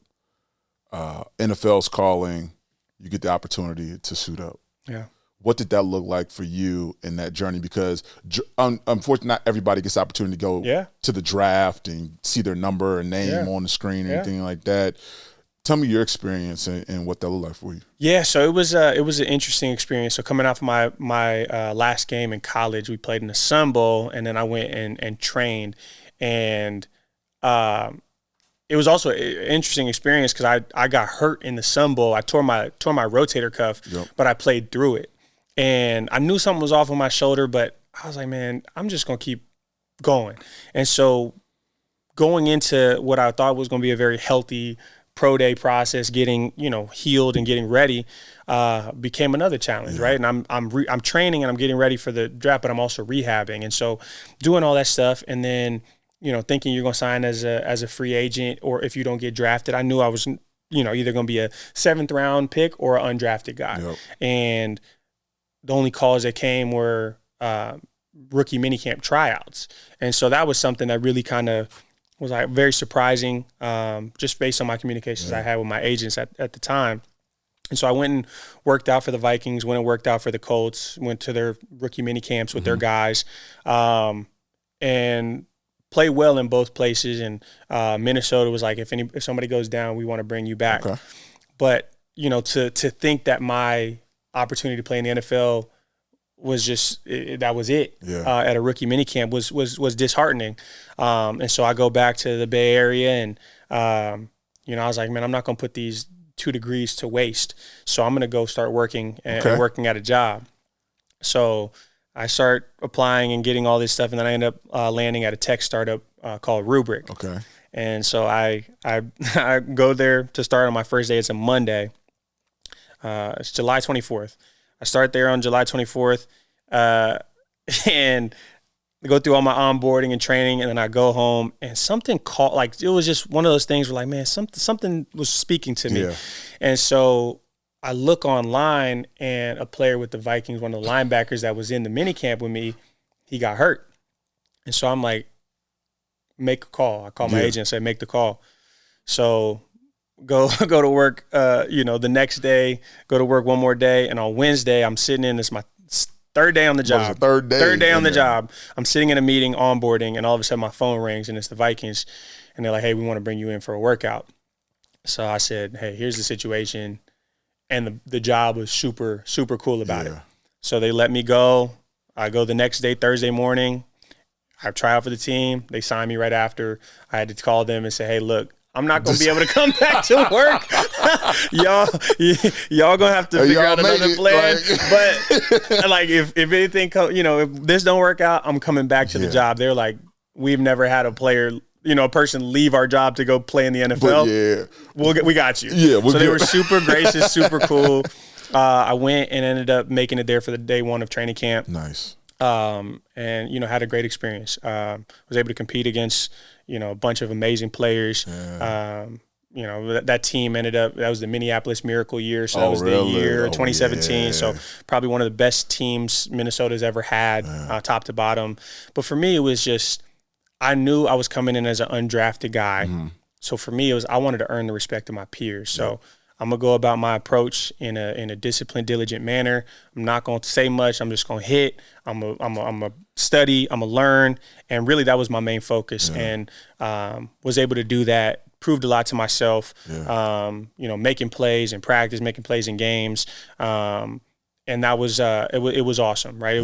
NFL's calling, you get the opportunity to suit up. Yeah. What did that look like for you in that journey? Because unfortunately, not everybody gets the opportunity to go to the draft and see their number and name on the screen or anything like that. Tell me your experience and what that looked like for you. Yeah, so it was an interesting experience. So coming off of my last game in college, we played in the Sun Bowl, and then I went and trained, and it was also an interesting experience because I got hurt in the Sun Bowl. I tore my rotator cuff, but I played through it. And I knew something was off with my shoulder, but I was like, man, I'm just going to keep going. And so going into what I thought was going to be a very healthy pro day process, getting, healed and getting ready, became another challenge, right? And I'm training and I'm getting ready for the draft, but I'm also rehabbing. And so doing all that stuff and then, thinking you're going to sign as a free agent, or if you don't get drafted, I knew I was, either going to be a 7th round pick or an undrafted guy. And the only calls that came were rookie minicamp tryouts. And so that was something that really kind of was like very surprising, just based on my communications I had with my agents at the time. And so I went and worked out for the Vikings, went and worked out for the Colts, went to their rookie minicamps with their guys, and played well in both places. And Minnesota was like, if somebody goes down, we want to bring you back. Okay. But, to think that my opportunity to play in the NFL was just that was it at a rookie minicamp was disheartening. And so I go back to the Bay Area and, I was like, man, I'm not going to put these 2 degrees to waste. So I'm going to go start working and working at a job. So I start applying and getting all this stuff. And then I end up landing at a tech startup called Rubric. Okay. And so I go there to start on my first day. It's a Monday. It's July 24th. I start there on July 24th and go through all my onboarding and training, and then I go home and something it was just one of those things where like, man, something was speaking to me. Yeah. And so I look online and a player with the Vikings, one of the linebackers that was in the minicamp with me, he got hurt. And so I'm like, make a call. I call my agent and say, make the call. So go to work, the next day, go to work one more day. And on Wednesday, I'm sitting in, it's my 3rd day on the job. Third day on the job. I'm sitting in a meeting, onboarding, and all of a sudden my phone rings and it's the Vikings. And they're like, hey, we want to bring you in for a workout. So I said, hey, here's the situation. And the job was super, super cool about it. So they let me go. I go the next day, Thursday morning. I try out for the team. They signed me right after. I had to call them and say, hey, look, I'm not going to be able to come back to work. y'all going to have to figure out another plan. But like if anything, if this don't work out, I'm coming back to the job. They're like, we've never had a player, a person leave our job to go play in the NFL. But we got you. Yeah, so they were super gracious, super cool. I went and ended up making it there for the day 1 of training camp. Nice. And had a great experience. Was able to compete against a bunch of amazing players. That team ended up, that was the Minneapolis Miracle year. So that was the year 2017. So probably one of the best teams Minnesota's ever had, top to bottom. But for me, it was just, I knew I was coming in as an undrafted guy. Mm-hmm. So for me, I wanted to earn the respect of my peers. So I'm going to go about my approach in a disciplined, diligent manner. I'm not going to say much. I'm just going to hit. I'm going to study. I'm going to learn. And really that was my main focus. And was able to do that. Proved a lot to myself, making plays in practice, making plays in games. And that was, it was awesome, right?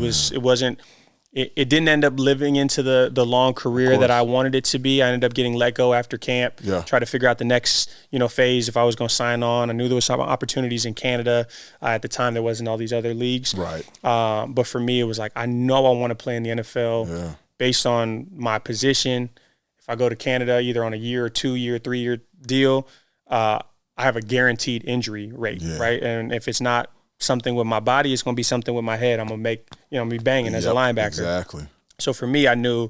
It didn't end up living into the long career that I wanted it to be. I ended up getting let go after camp, try to figure out the next, phase if I was going to sign on. I knew there was some opportunities in Canada. At the time, there wasn't all these other leagues. Right. But for me, it was like, I know I want to play in the NFL based on my position. If I go to Canada, either on a year or 2 year, 3 year deal, I have a guaranteed injury rate, right? And if it's not something with my body. It's going to be something with my head. I'm going to be banging as a linebacker. Exactly. So for me, I knew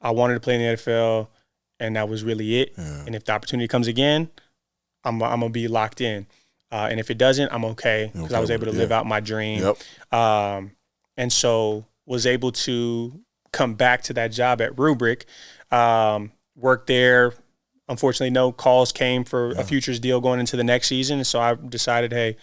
I wanted to play in the NFL, and that was really it. Yeah. And if the opportunity comes again, I'm going to be locked in. And if it doesn't, I'm okay because I was able to live out my dream. Yep. And so was able to come back to that job at Rubric, worked there. Unfortunately, no calls came for a futures deal going into the next season. So I decided, hey,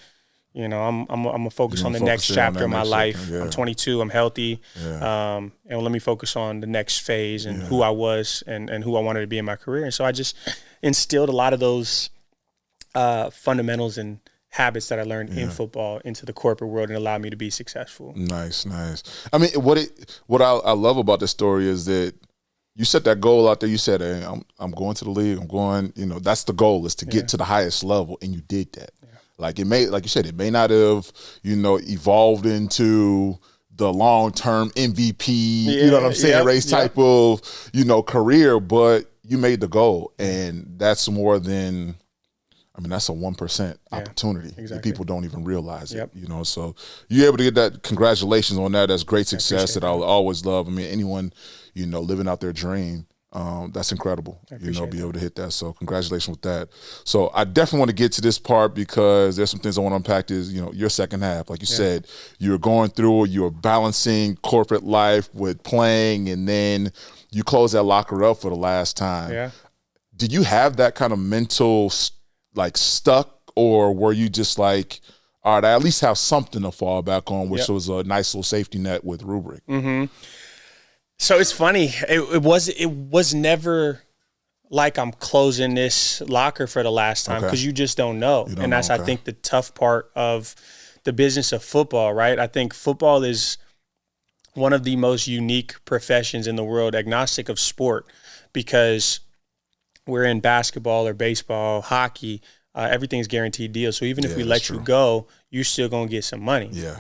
I'm gonna focus on the next chapter of my life. I'm 22. I'm healthy, and let me focus on the next phase and who I was and who I wanted to be in my career. And so I just instilled a lot of those fundamentals and habits that I learned in football into the corporate world and allowed me to be successful. Nice. I mean, what I love about this story is that you set that goal out there. You said, hey, I'm going to the league. I'm going, that's the goal, is to get to the highest level, and you did that. Yeah. Like you said, it may not have, evolved into the long-term MVP, you know what I'm saying, race type of, career, but you made the goal, and that's more than, that's a 1% opportunity. Exactly. People don't even realize it, so you're able to get that. Congratulations on that. That's great success that I'll always love. Anyone, living out their dream, that's incredible, be able to hit that. So congratulations with that. So I definitely want to get to this part because there's some things I want to unpack is, your second half. Like you said, you're going through, you're balancing corporate life with playing, and then you close that locker up for the last time. Yeah. Did you have that kind of mental stuck, or were you just like, all right, I at least have something to fall back on, which was a nice little safety net with Rubric? Mm-hmm. So it's funny. It was never like I'm closing this locker for the last time, because you just don't know. And that's, I think, the tough part of the business of football, right? I think football is one of the most unique professions in the world, agnostic of sport, because we're in basketball or baseball, hockey, everything's guaranteed deal. So even if we let you go, you're still going to get some money. Yeah.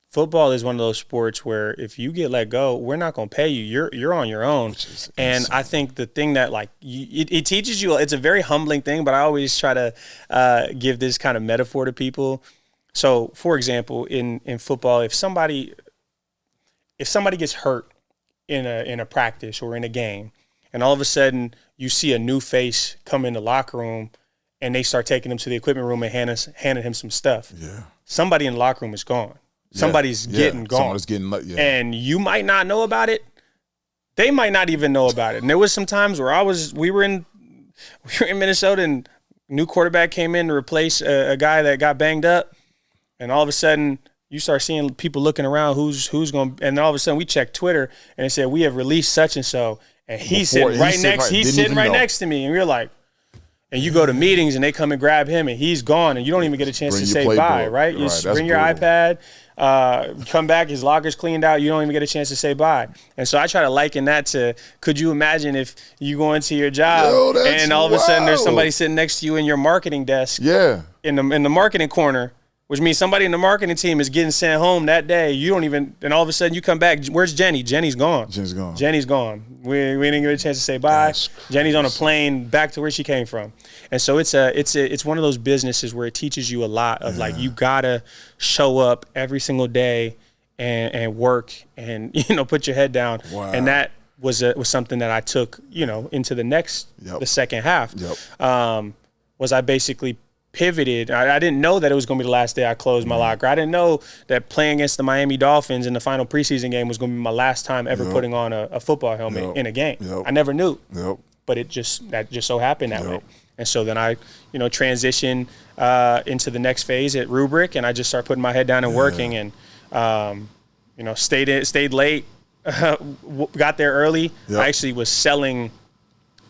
Football is one of those sports where if you get let go, we're not going to pay you. You're on your own. And I think the thing that it teaches you, it's a very humbling thing, but I always try to give this kind of metaphor to people. So for example, in football, if somebody gets hurt in a practice or in a game, and all of a sudden you see a new face come in the locker room and they start taking him to the equipment room and handing him some stuff. Yeah. Somebody in the locker room is gone. Somebody's getting gone. Somebody's getting and you might not know about it. They might not even know about it. And there was some times where we were in Minnesota, and new quarterback came in to replace a guy that got banged up, and all of a sudden you start seeing people looking around who's going, and all of a sudden we check Twitter and it said we have released such and so. And he's sitting right next to me, and we're like, and you go to meetings and they come and grab him and he's gone, and you don't even get a chance to say bye, right? You bring your iPad, come back, his locker's cleaned out, you don't even get a chance to say bye. And so I try to liken that to, could you imagine if you go into your job and all of a sudden there's somebody sitting next to you in your marketing desk, in the marketing corner, which means somebody in the marketing team is getting sent home that day. You don't even, and all of a sudden you come back. Where's Jenny? Jenny's gone. Jenny's gone. We didn't get a chance to say bye. Jenny's on a plane back to where she came from. And so it's one of those businesses where it teaches you a lot of you gotta show up every single day and work and put your head down. Wow. And that was something that I took into the second half. Was I basically pivoted. I didn't know that it was going to be the last day I closed my locker. I didn't know that playing against the Miami Dolphins in the final preseason game was going to be my last time ever putting on a football helmet in a game. I never knew, but that just so happened that way. And so then I, transitioned into the next phase at Rubric, and I just started putting my head down and working, and stayed late, got there early. I actually was selling.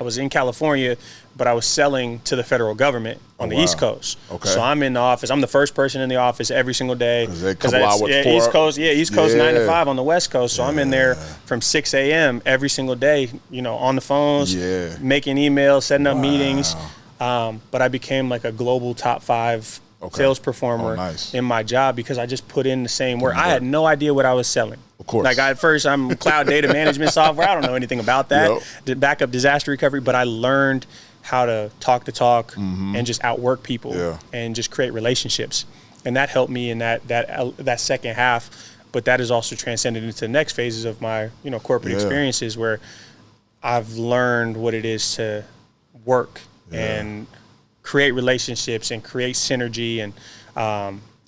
I was in California, but I was selling to the federal government on the East Coast. Okay. So I'm in the office. I'm the first person in the office every single day. East Coast 9 to 5 on the West Coast. So I'm in there from 6 a.m. every single day, on the phones, making emails, setting up meetings. But I became like a global top 5 sales performer in my job because I just put in the same work. I had no idea what I was selling. Of course. Like at first, I'm cloud data management software. I don't know anything about that. Backup disaster recovery, but I learned how to talk the talk and just outwork people and just create relationships. And that helped me in that second half. But that has also transcended into the next phases of my, corporate experiences, where I've learned what it is to work and create relationships and create synergy. And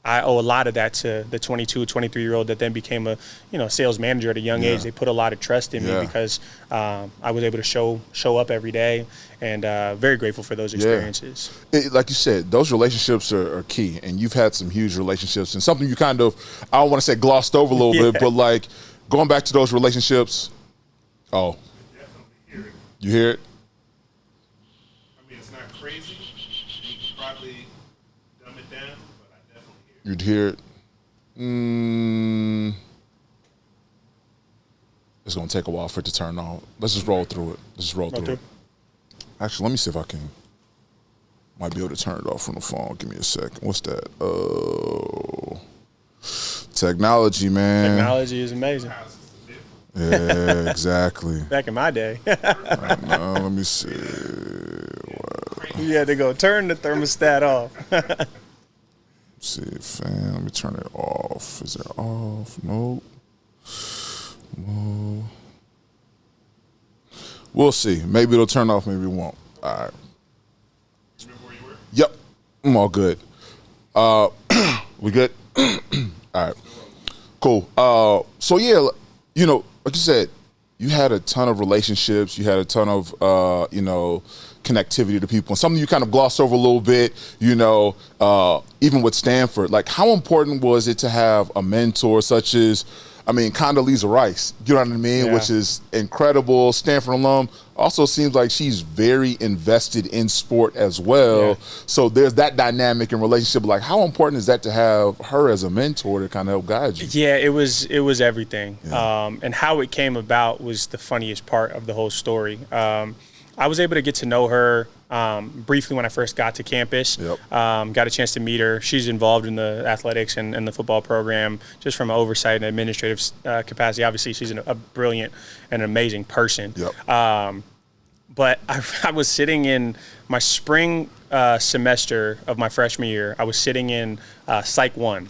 I owe a lot of that to the 22, 23-year-old that then became a, sales manager at a young age. They put a lot of trust in me because I was able to show up every day, and very grateful for those experiences. Like you said, those relationships are key, and you've had some huge relationships, and something you kind of, I don't want to say glossed over a little bit, but like going back to those relationships. Oh, you hear it? I mean, it's not crazy. You could probably dumb it down, but I definitely hear it. You'd hear it. It's going to take a while for it to turn on. Let's just roll through it. Actually, let me see if I can. Might be able to turn it off from the phone. Give me a second. What's that? Oh, technology, man. Technology is amazing. Yeah, exactly. Back in my day. Let me see. You had to go turn the thermostat off. Let's see, fan. Let me turn it off. Is it off? Nope. No. We'll see. Maybe it'll turn off. Maybe it won't. All right. Remember where you were? Yep. I'm all good. We good? All right. Cool. So yeah, like you said, you had a ton of relationships. You had a ton of, connectivity to people. And something you kind of glossed over a little bit, even with Stanford. Like, how important was it to have a mentor such as, Condoleezza Rice, you know what I mean? Yeah. Which is incredible. Stanford alum. Also seems like she's very invested in sport as well. Yeah. So there's that dynamic and relationship. Like, how important is that to have her as a mentor to kind of help guide you? Yeah, it was everything. Yeah. And how it came about was the funniest part of the whole story. I was able to get to know her briefly when I first got to campus. Yep. Got a chance to meet her. She's involved in the athletics and the football program just from an oversight and administrative capacity. Obviously, she's a brilliant and amazing person. Yep. But I was sitting in my spring semester of my freshman year. I was sitting in Psych 1.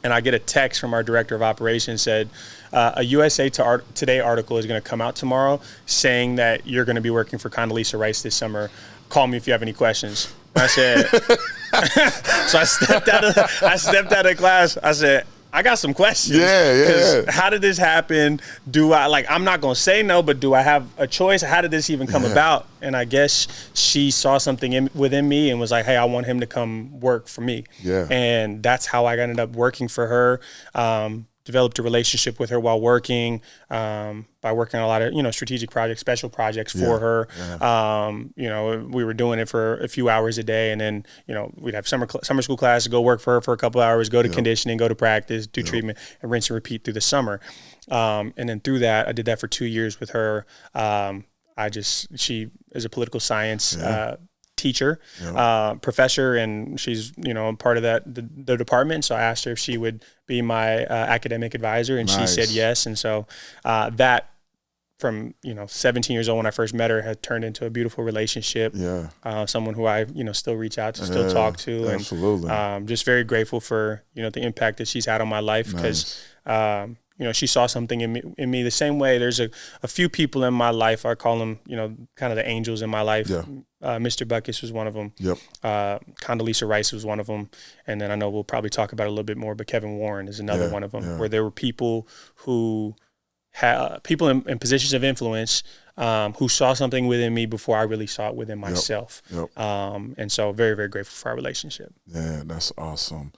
And I get a text from our director of operations said, a USA Today article is going to come out tomorrow saying that you're going to be working for Condoleezza Rice this summer. Call me if you have any questions. And I said, so I stepped out of class. I said, I got some questions. Yeah. How did this happen? I'm not going to say no, but do I have a choice? How did this even come about? And I guess she saw something within me and was like, hey, I want him to come work for me. Yeah. And that's how I ended up working for her. Developed a relationship with her while working, by working on a lot of, strategic projects, special projects for her. Yeah. We were doing it for a few hours a day, and then, we'd have summer school class, go work for her for a couple of hours, go to conditioning, go to practice, do treatment, and rinse and repeat through the summer. And then through that, I did that for 2 years with her. She is a political science teacher, professor, and she's, part of the department. So I asked her if she would be my academic advisor, and she said yes. And so that from, 17 years old when I first met her had turned into a beautiful relationship. Yeah. Someone who I, still reach out to, still talk to. Absolutely. And just very grateful for, the impact that she's had on my life, because she saw something in me the same way. There's a few people in my life, I call them, kind of the angels in my life. Yeah. Mr. Buckus was one of them. Yep. Condoleezza Rice was one of them. And then I know we'll probably talk about it a little bit more, but Kevin Warren is another one of them, where there were people who people in positions of influence who saw something within me before I really saw it within myself. Yep. And so very, very grateful for our relationship. Yeah, that's awesome.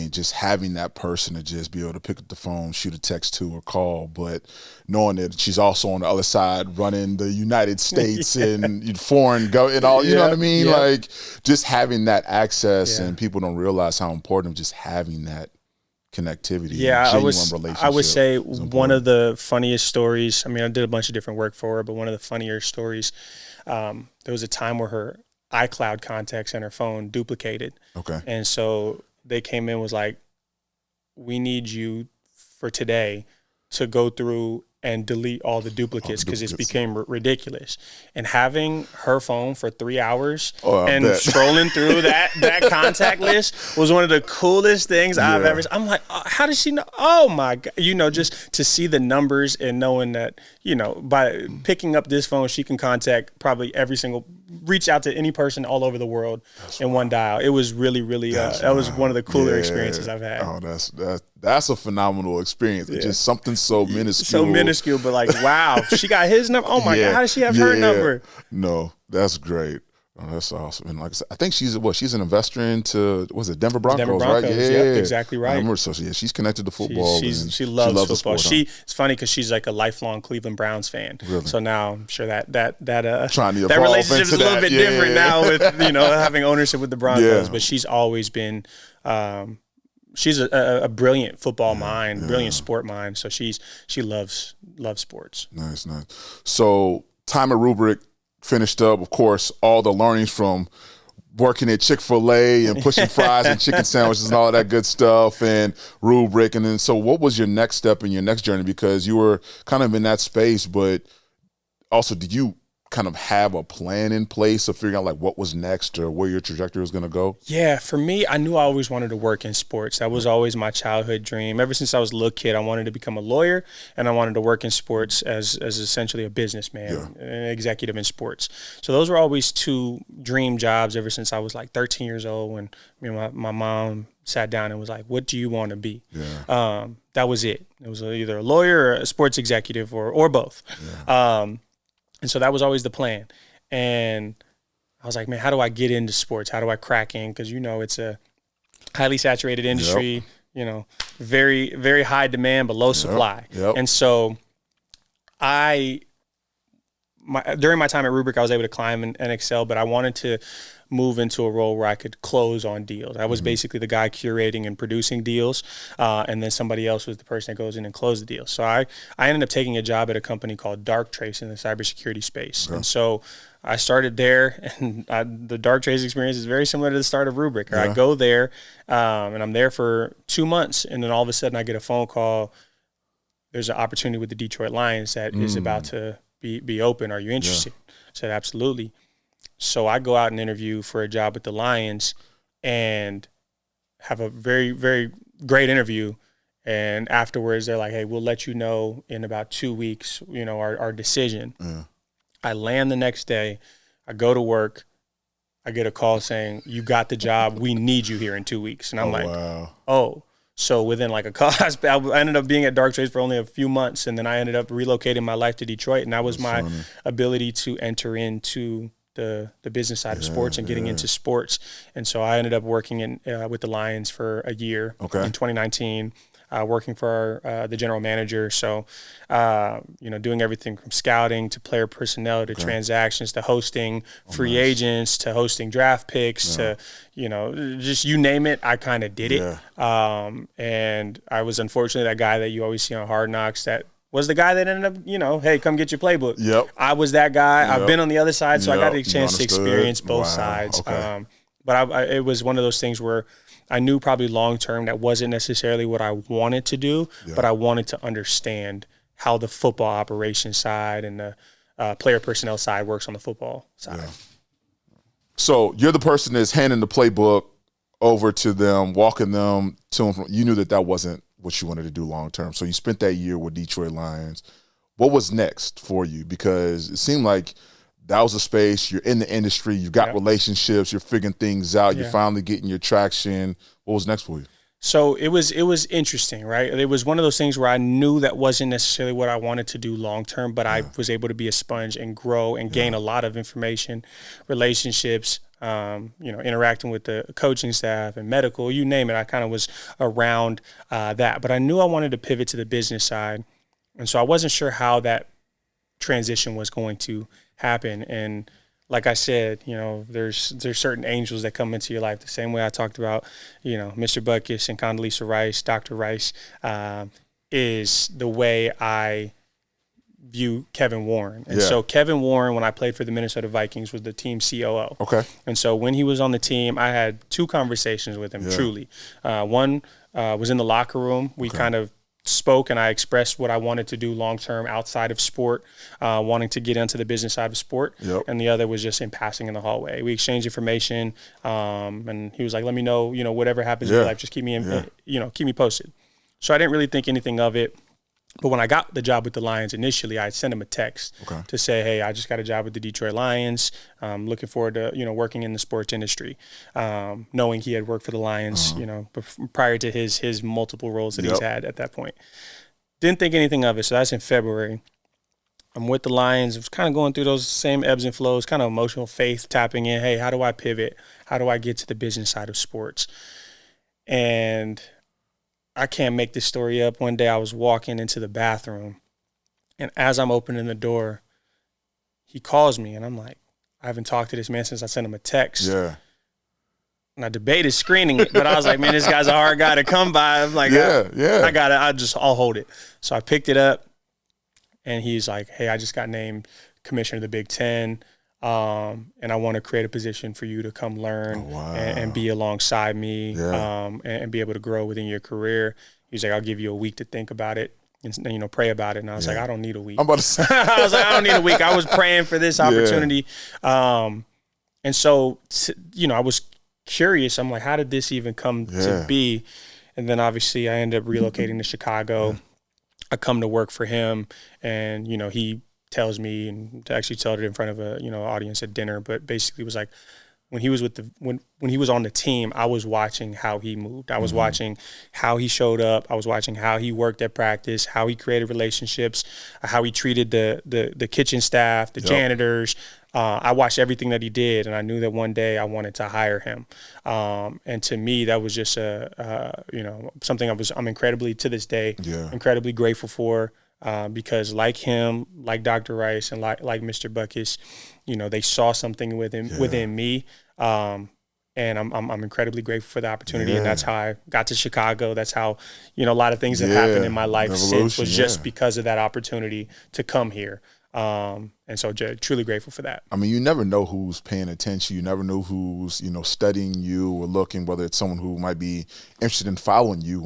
Just having that person to just be able to pick up the phone, shoot a text to, or call, but knowing that she's also on the other side running the United States and foreign and all, you know what I mean? Yeah. Like, just having that access, and people don't realize how important just having that connectivity. Yeah, I would say one of the funniest stories, I did a bunch of different work for her, but one of the funnier stories, there was a time where her iCloud contacts in her phone duplicated. Okay. And so they came in, was like, we need you for today to go through and delete all the duplicates because it became ridiculous. And having her phone for 3 hours and scrolling through that contact list was one of the coolest things I've ever seen. I'm like, how does she know? Oh my God. Just to see the numbers and knowing that, by picking up this phone, she can contact probably reach out to any person all over the world in one dial. It was really, really, that was one of the cooler experiences I've had. Oh, that's a phenomenal experience. It's just something so minuscule. But like, wow, she got his number. Oh my God, how does she have her number? No, that's great. Oh, that's awesome. And like I said, I think she's an investor into, Denver Broncos, right? Yeah, exactly right. I remember, so she's connected to football. She loves football. It's funny because she's like a lifelong Cleveland Browns fan. Really? So now I'm sure that relationship is a little bit different now with having ownership with the Broncos. But she's always been. She's a brilliant football mind, brilliant sport mind. So she loves sports. Nice. So time at Rubric finished up, of course, all the learnings from working at Chick-fil-A and pushing fries and chicken sandwiches and all that good stuff and Rubric. And then, so what was your next step in your next journey? Because you were kind of in that space, but also did you kind of have a plan in place of figuring out like what was next or where your trajectory was going to go? Yeah, for me, I knew I always wanted to work in sports. That was always my childhood dream. Ever since I was a little kid, I wanted to become a lawyer and I wanted to work in sports as essentially a businessman, an executive in sports. So those were always two dream jobs ever since I was like 13 years old when my mom sat down and was like, what do you want to be? That was it. It was either a lawyer or a sports executive or both. And so that was always the plan. And I was like, man, how do I get into sports? How do I crack in? Because, it's a highly saturated industry, very, very high demand, but low supply. And so during my time at Rubric, I was able to climb and excel, but I wanted to move into a role where I could close on deals. I was basically the guy curating and producing deals, and then somebody else was the person that goes in and closes the deal. So I ended up taking a job at a company called Darktrace in the cybersecurity space. And so I started there, and the Darktrace experience is very similar to the start of Rubric. I go there, and I'm there for 2 months, and then all of a sudden I get a phone call. There's an opportunity with the Detroit Lions that is about to be open. Are you interested? I said, absolutely. So I go out and interview for a job with the Lions and have a very, very great interview. And afterwards, they're like, hey, we'll let you know in about 2 weeks, our decision. I land the next day. I go to work. I get a call saying, you got the job. We need you here in 2 weeks. And I'm wow. So within like I ended up being at Darktrace for only a few months. And then I ended up relocating my life to Detroit. And that was my ability to enter into the business side of sports and getting into sports. And so I ended up working with the Lions for a year in 2019, working for the general manager. So, doing everything from scouting to player personnel to transactions to hosting free agents to hosting draft picks to, just you name it, I kind of did it. And I was unfortunately that guy that you always see on Hard Knocks that was the guy that ended up, hey, come get your playbook. I was that guy. I've been on the other side, so I got a chance to experience both sides. But it was one of those things where I knew probably long-term that wasn't necessarily what I wanted to do, but I wanted to understand how the football operations side and the player personnel side works on the football side. So you're the person that's handing the playbook over to them, walking them to and from. You knew that wasn't what you wanted to do long term. So you spent that year with Detroit Lions. What was next for you? Because it seemed like that was a space, you're in the industry, you've got relationships, you're figuring things out, you're finally getting your traction. What was next for you? So it was interesting, right? It was one of those things where I knew that wasn't necessarily what I wanted to do long term, but I was able to be a sponge and grow and gain a lot of information, relationships, interacting with the coaching staff and medical, you name it. I kind of was around that, but I knew I wanted to pivot to the business side. And so I wasn't sure how that transition was going to happen. And like I said, there's certain angels that come into your life the same way I talked about, Mr. Butkus and Condoleezza Rice, Dr. Rice, is the way I view Kevin Warren. And so Kevin Warren, when I played for the Minnesota Vikings, was the team COO. Okay. And so when he was on the team, I had 2 conversations with him, truly. One was in the locker room. We kind of spoke and I expressed what I wanted to do long-term outside of sport, wanting to get into the business side of sport. Yep. And the other was just in passing in the hallway. We exchanged information, and he was like, let me know, whatever happens in your life, just keep me keep me posted. So I didn't really think anything of it. But when I got the job with the Lions initially, I sent him a text to say, hey, I just got a job with the Detroit Lions. I'm looking forward to, working in the sports industry, knowing he had worked for the Lions, prior to his multiple roles that he's had at that point. Didn't think anything of it. So that's in February. I'm with the Lions. I was kind of going through those same ebbs and flows, kind of emotional faith tapping in. Hey, how do I pivot? How do I get to the business side of sports? And I can't make this story up. One day I was walking into the bathroom, and as I'm opening the door, he calls me, and I'm like, I haven't talked to this man since I sent him a text. Yeah. And I debated screening it, but I was like, man, this guy's a hard guy to come by. I'm like, I got it. I'll hold it. So I picked it up, and he's like, hey, I just got named commissioner of the Big Ten. And I want to create a position for you to come learn and be alongside me, and be able to grow within your career. He's like, I'll give you a week to think about it and, pray about it. And I was like, I don't need a week. I'm about to say. I was like, I don't need a week. I was praying for this opportunity. And so, I was curious. I'm like, how did this even come to be? And then obviously I ended up relocating to Chicago. I come to work for him, and, he tells me, and to actually tell it in front of a audience at dinner, but basically was like, when he was when he was on the team, I was watching how he moved. I was watching how he showed up. I was watching how he worked at practice, how he created relationships, how he treated the kitchen staff, the janitors. I watched everything that he did, and I knew that one day I wanted to hire him. And to me, that was just something I'm incredibly, to this day, incredibly grateful for. Because like him, like Dr. Rice, and like Mr. Buckus, they saw something within me, and I'm incredibly grateful for the opportunity, and that's how I got to Chicago. That's how a lot of things have happened in my life since was just because of that opportunity to come here. And so truly grateful for that. I mean, you never know who's paying attention. You never know who's, studying you or looking, whether it's someone who might be interested in following you,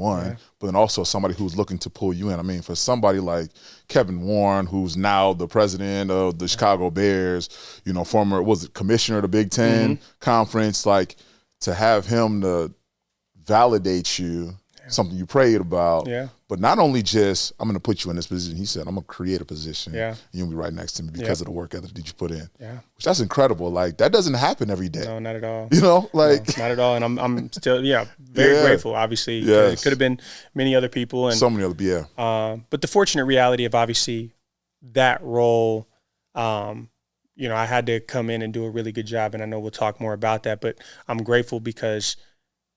but then also somebody who's looking to pull you in. I mean, for somebody like Kevin Warren, who's now the president of the Chicago Bears, former, commissioner of the Big Ten Conference, like to have him to validate you, something you prayed about. But not only just, I'm going to put you in this position. He said, I'm going to create a position. And you'll be right next to me because of the work ethic that you put in. Which that's incredible. Like, that doesn't happen every day. No, not at all. No, not at all. And I'm still, very grateful, obviously. It could have been many other people. And so many other, but the fortunate reality of obviously that role, I had to come in and do a really good job. And I know we'll talk more about that. But I'm grateful because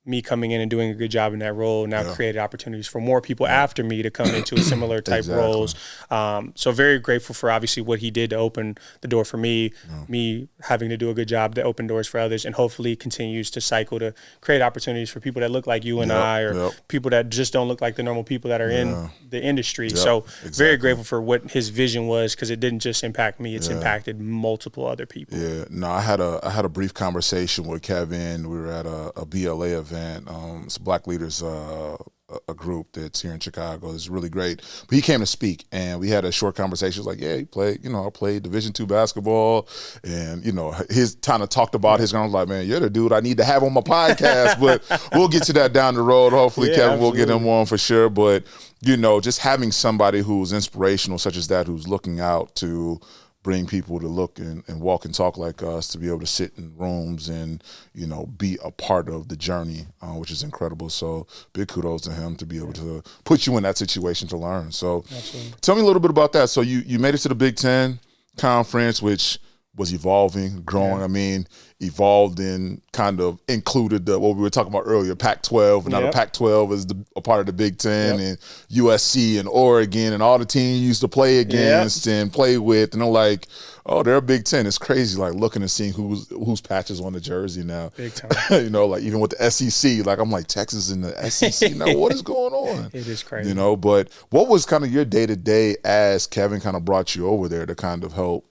me coming in and doing a good job in that role now created opportunities for more people after me to come into similar type roles. So very grateful for obviously what he did to open the door for me, me having to do a good job to open doors for others, and hopefully continues to cycle to create opportunities for people that look like you and I, or people that just don't look like the normal people that are in the industry. So very grateful for what his vision was, because it didn't just impact me, it's impacted multiple other people. I had a brief conversation with Kevin. We were at a BLA event. It's a Black Leaders a group that's here in Chicago. It's really great. But he came to speak, and we had a short conversation. He was like, he played, I played Division II basketball, and, his kind of talked about his, I was like, man, you're the dude I need to have on my podcast, but we'll get to that down the road. Hopefully, Kevin will get him on for sure. But, just having somebody who's inspirational such as that, who's looking out to bring people to look and walk and talk like us, to be able to sit in rooms and, be a part of the journey, which is incredible. So big kudos to him to be able to put you in that situation to learn. So tell me a little bit about that. So you made it to the Big Ten Conference, which was evolving, growing. I mean, evolved and kind of included what we were talking about earlier, Pac-12, and now the Pac-12 is a part of the Big Ten, and USC and Oregon and all the teams you used to play against and play with, and they're like, oh, they're a Big Ten. It's crazy, like looking and seeing whose patches on the jersey now. Big time. Like even with the SEC, like I'm like, Texas in the SEC now, what is going on? It is crazy. But what was kind of your day-to-day as Kevin kind of brought you over there to kind of help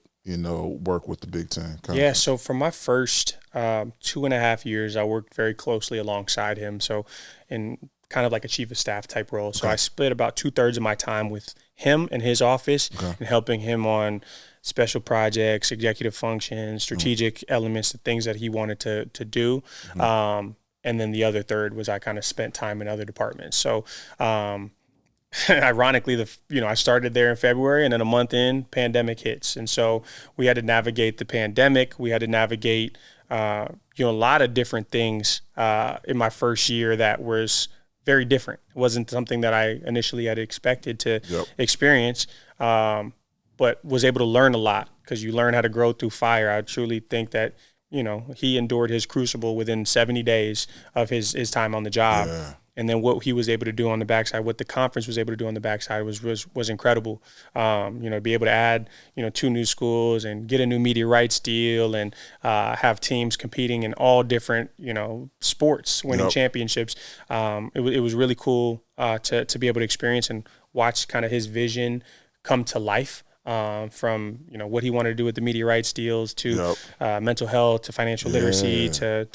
work with the Big Ten Conference? So for my first 2.5 years, I worked very closely alongside him. So in kind of like a chief of staff type role. So I split about 2/3 of my time with him and his office and helping him on special projects, executive functions, strategic elements, the things that he wanted to do. And then the other third was I kind of spent time in other departments. So ironically, I started there in February, and then a month in, pandemic hits. And so we had to navigate the pandemic. We had to navigate a lot of different things in my first year that was very different. It wasn't something that I initially had expected to experience, but was able to learn a lot because you learn how to grow through fire. I truly think that, he endured his crucible within 70 days of his time on the job. Yeah. And then what he was able to do on the backside, what the conference was able to do on the backside was incredible. Be able to add, 2 new schools and get a new media rights deal and have teams competing in all different, sports, winning championships. It was really cool to be able to experience and watch kind of his vision come to life. From what he wanted to do with the media rights deals to mental health to financial literacy to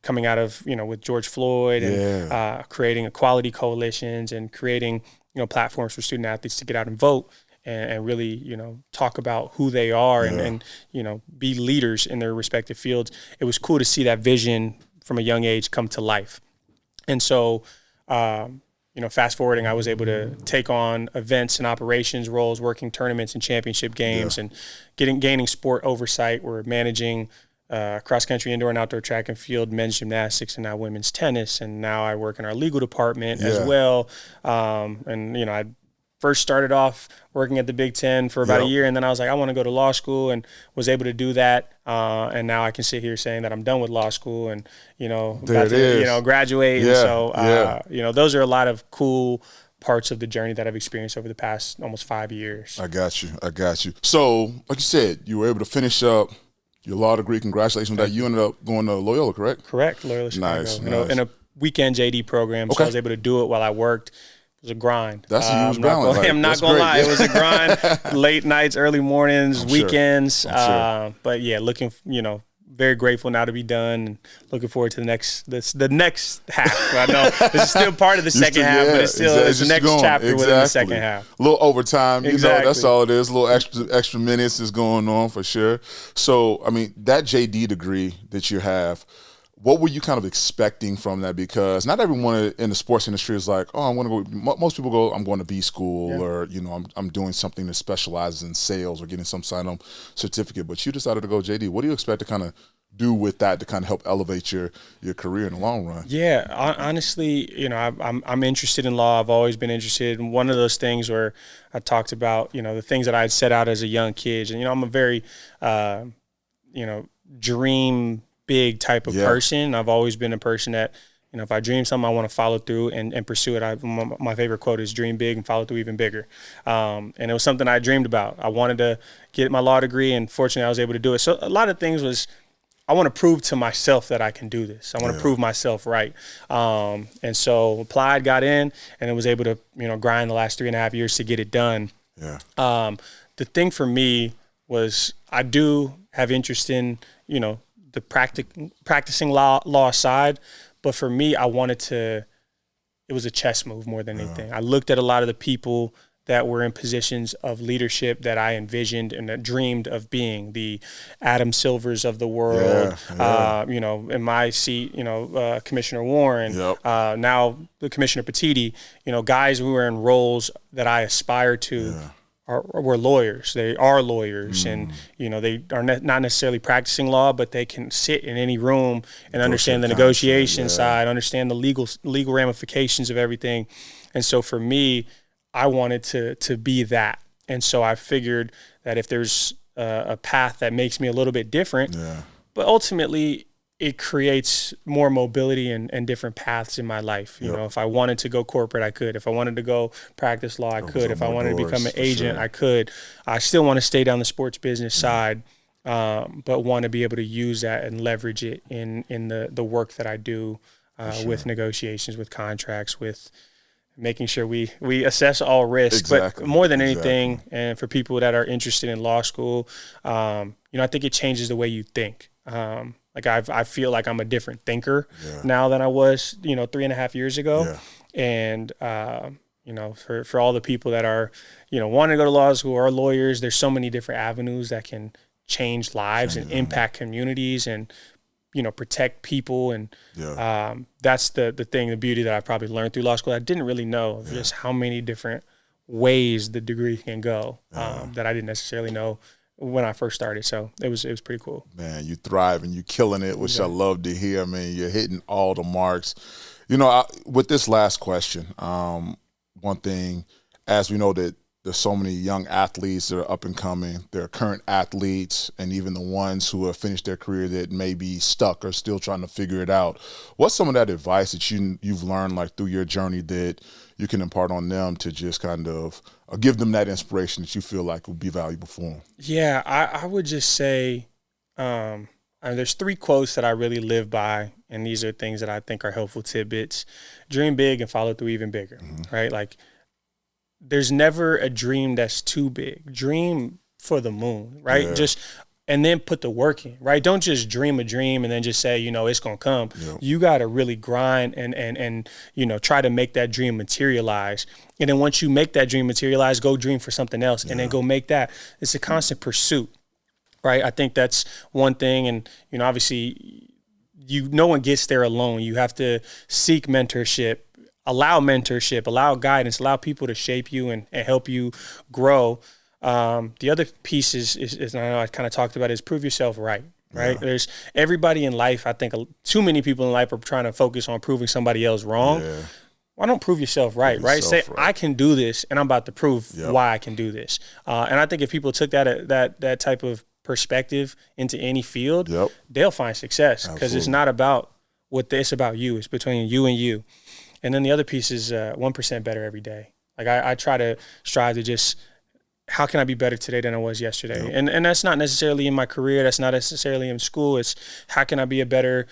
coming out of with George Floyd and creating equality coalitions and creating platforms for student athletes to get out and vote and really talk about who they are and be leaders in their respective fields. It was cool to see that vision from a young age come to life. And so fast forwarding, I was able to take on events and operations roles, working tournaments and championship games, and gaining sport oversight. We're managing cross-country, indoor and outdoor track and field, men's gymnastics, and now women's tennis. And now I work in our legal department as well. I first started off working at the Big Ten for about a year, and then I was like, I want to go to law school, and was able to do that. And now I can sit here saying that I'm done with law school and, about to graduate. And so, those are a lot of cool parts of the journey that I've experienced over the past almost 5 years. I got you. So, like you said, you were able to finish up your law degree. Congratulations on that. You ended up going to Loyola, correct? Correct, Loyola Chicago. Nice. In a weekend JD program, so I was able to do it while I worked. It was a grind. That's a huge balance. I'm not going to lie. It was a grind. Late nights, early mornings, weekends. Sure. But yeah, very grateful now to be done and looking forward to the next half. I know this is still part of the second half, but it's the next chapter within the second half. A little overtime, that's all it is. A little extra minutes is going on for sure. So, that JD degree that you have, what were you kind of expecting from that? Because not everyone in the sports industry is like, I'm going to go. Most people go, I'm going to B school, or I'm doing something that specializes in sales or getting some sign-on certificate. But you decided to go JD. What do you expect to kind of do with that to kind of help elevate your career in the long run? Yeah, honestly, I'm interested in law. I've always been interested. And one of those things where I talked about, the things that I had set out as a young kid. And I'm a very, dream big type of person. I've always been a person that, if I dream something, I want to follow through and pursue it. My favorite quote is dream big and follow through even bigger. And it was something I dreamed about. I wanted to get my law degree, and fortunately I was able to do it. So a lot of things was, I want to prove to myself that I can do this. I want to prove myself right. And so applied, got in, and was able to, grind the last 3.5 years to get it done. Yeah. The thing for me was I do have interest in, the practicing law side, but for me, it was a chess move more than anything. I looked at a lot of the people that were in positions of leadership that I envisioned and dreamed of being, the Adam Silvers of the world, in my seat, Commissioner Warren, now the Commissioner Petiti, guys who were in roles that I aspired to. Were lawyers. They are lawyers, and they are not necessarily practicing law, but they can sit in any room and understand the negotiation side, understand the legal ramifications of everything. And so for me, I wanted to be that. And so I figured that if there's a path that makes me a little bit different, but ultimately it creates more mobility and different paths in my life. You know, if I wanted to go corporate, I could. If I wanted to go practice law, I could. If I wanted to become an agent, I could. I still want to stay down the sports business side, but want to be able to use that and leverage it in the work that I do with negotiations, with contracts, with making sure we assess all risks. But more than anything, and for people that are interested in law school, I think it changes the way you think. Like I feel like I'm a different thinker now than I was, 3.5 years ago. Yeah. And, for all the people that are, wanting to go to law school or lawyers, there's so many different avenues that can change lives and impact communities and, protect people. And that's the thing, the beauty that I probably learned through law school. I didn't really know just how many different ways the degree can go that I didn't necessarily know when I first started. So it was pretty cool. Man, you thrive and you killing it, which I love to hear. I mean, you're hitting all the marks. With this last question, one thing, as we know that there's so many young athletes that are up and coming, there are current athletes and even the ones who have finished their career that may be stuck or still trying to figure it out. What's some of that advice that you've learned like through your journey that you can impart on them to just kind of give them that inspiration that you feel like would be valuable for them? Yeah, I would just say there's 3 quotes that I really live by, and these are things that I think are helpful tidbits. Dream big and follow through even bigger, right? Like, there's never a dream that's too big. Dream for the moon, right? Yeah. And then put the work in, right? Don't just dream a dream and then just say, it's going to come. Yep. You got to really grind and try to make that dream materialize. And then once you make that dream materialize, go dream for something else and then go make that. It's a constant pursuit, right? I think that's one thing. And, obviously, no one gets there alone. You have to seek mentorship, allow guidance, allow people to shape you and help you grow. The other piece is I know I kind of talked about, is prove yourself right? Yeah. There's everybody in life. I think too many people in life are trying to focus on proving somebody else wrong. Yeah. Why don't prove yourself right? Say, I can do this, and I'm about to prove why I can do this. And I think if people took that type of perspective into any field, they'll find success, because it's not about it's about you. It's between you and you. And then the other piece is 1% better every day. Like I try to strive to just, how can I be better today than I was yesterday? Yep. And that's not necessarily in my career. That's not necessarily in school. It's how can I be a better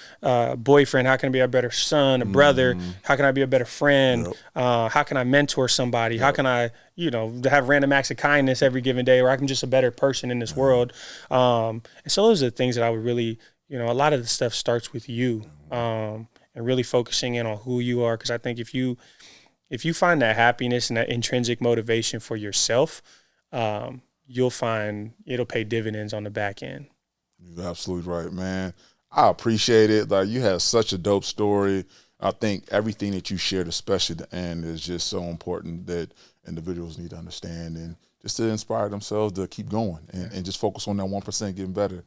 boyfriend? How can I be a better son, a brother? How can I be a better friend? Yep. How can I mentor somebody? Yep. How can I, have random acts of kindness every given day, where I can just a better person in this world? And so those are the things that I would really, a lot of the stuff starts with you. And really focusing in on who you are. Because I think if you find that happiness and that intrinsic motivation for yourself, you'll find it'll pay dividends on the back end. You're absolutely right, man. I appreciate it. Like, you have such a dope story. I think everything that you shared, especially the end, is just so important that individuals need to understand and just to inspire themselves to keep going and just focus on that 1% getting better.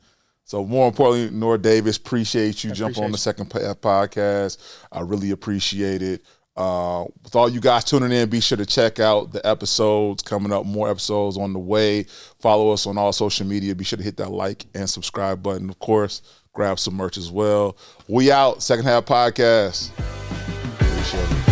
So more importantly, Noor Davis, appreciate you jumping on the second podcast. I really appreciate it. With all you guys tuning in, be sure to check out the episodes coming up, more episodes on the way. Follow us on all social media. Be sure to hit that like and subscribe button. Of course, grab some merch as well. We out, Second Half Podcast. Appreciate it.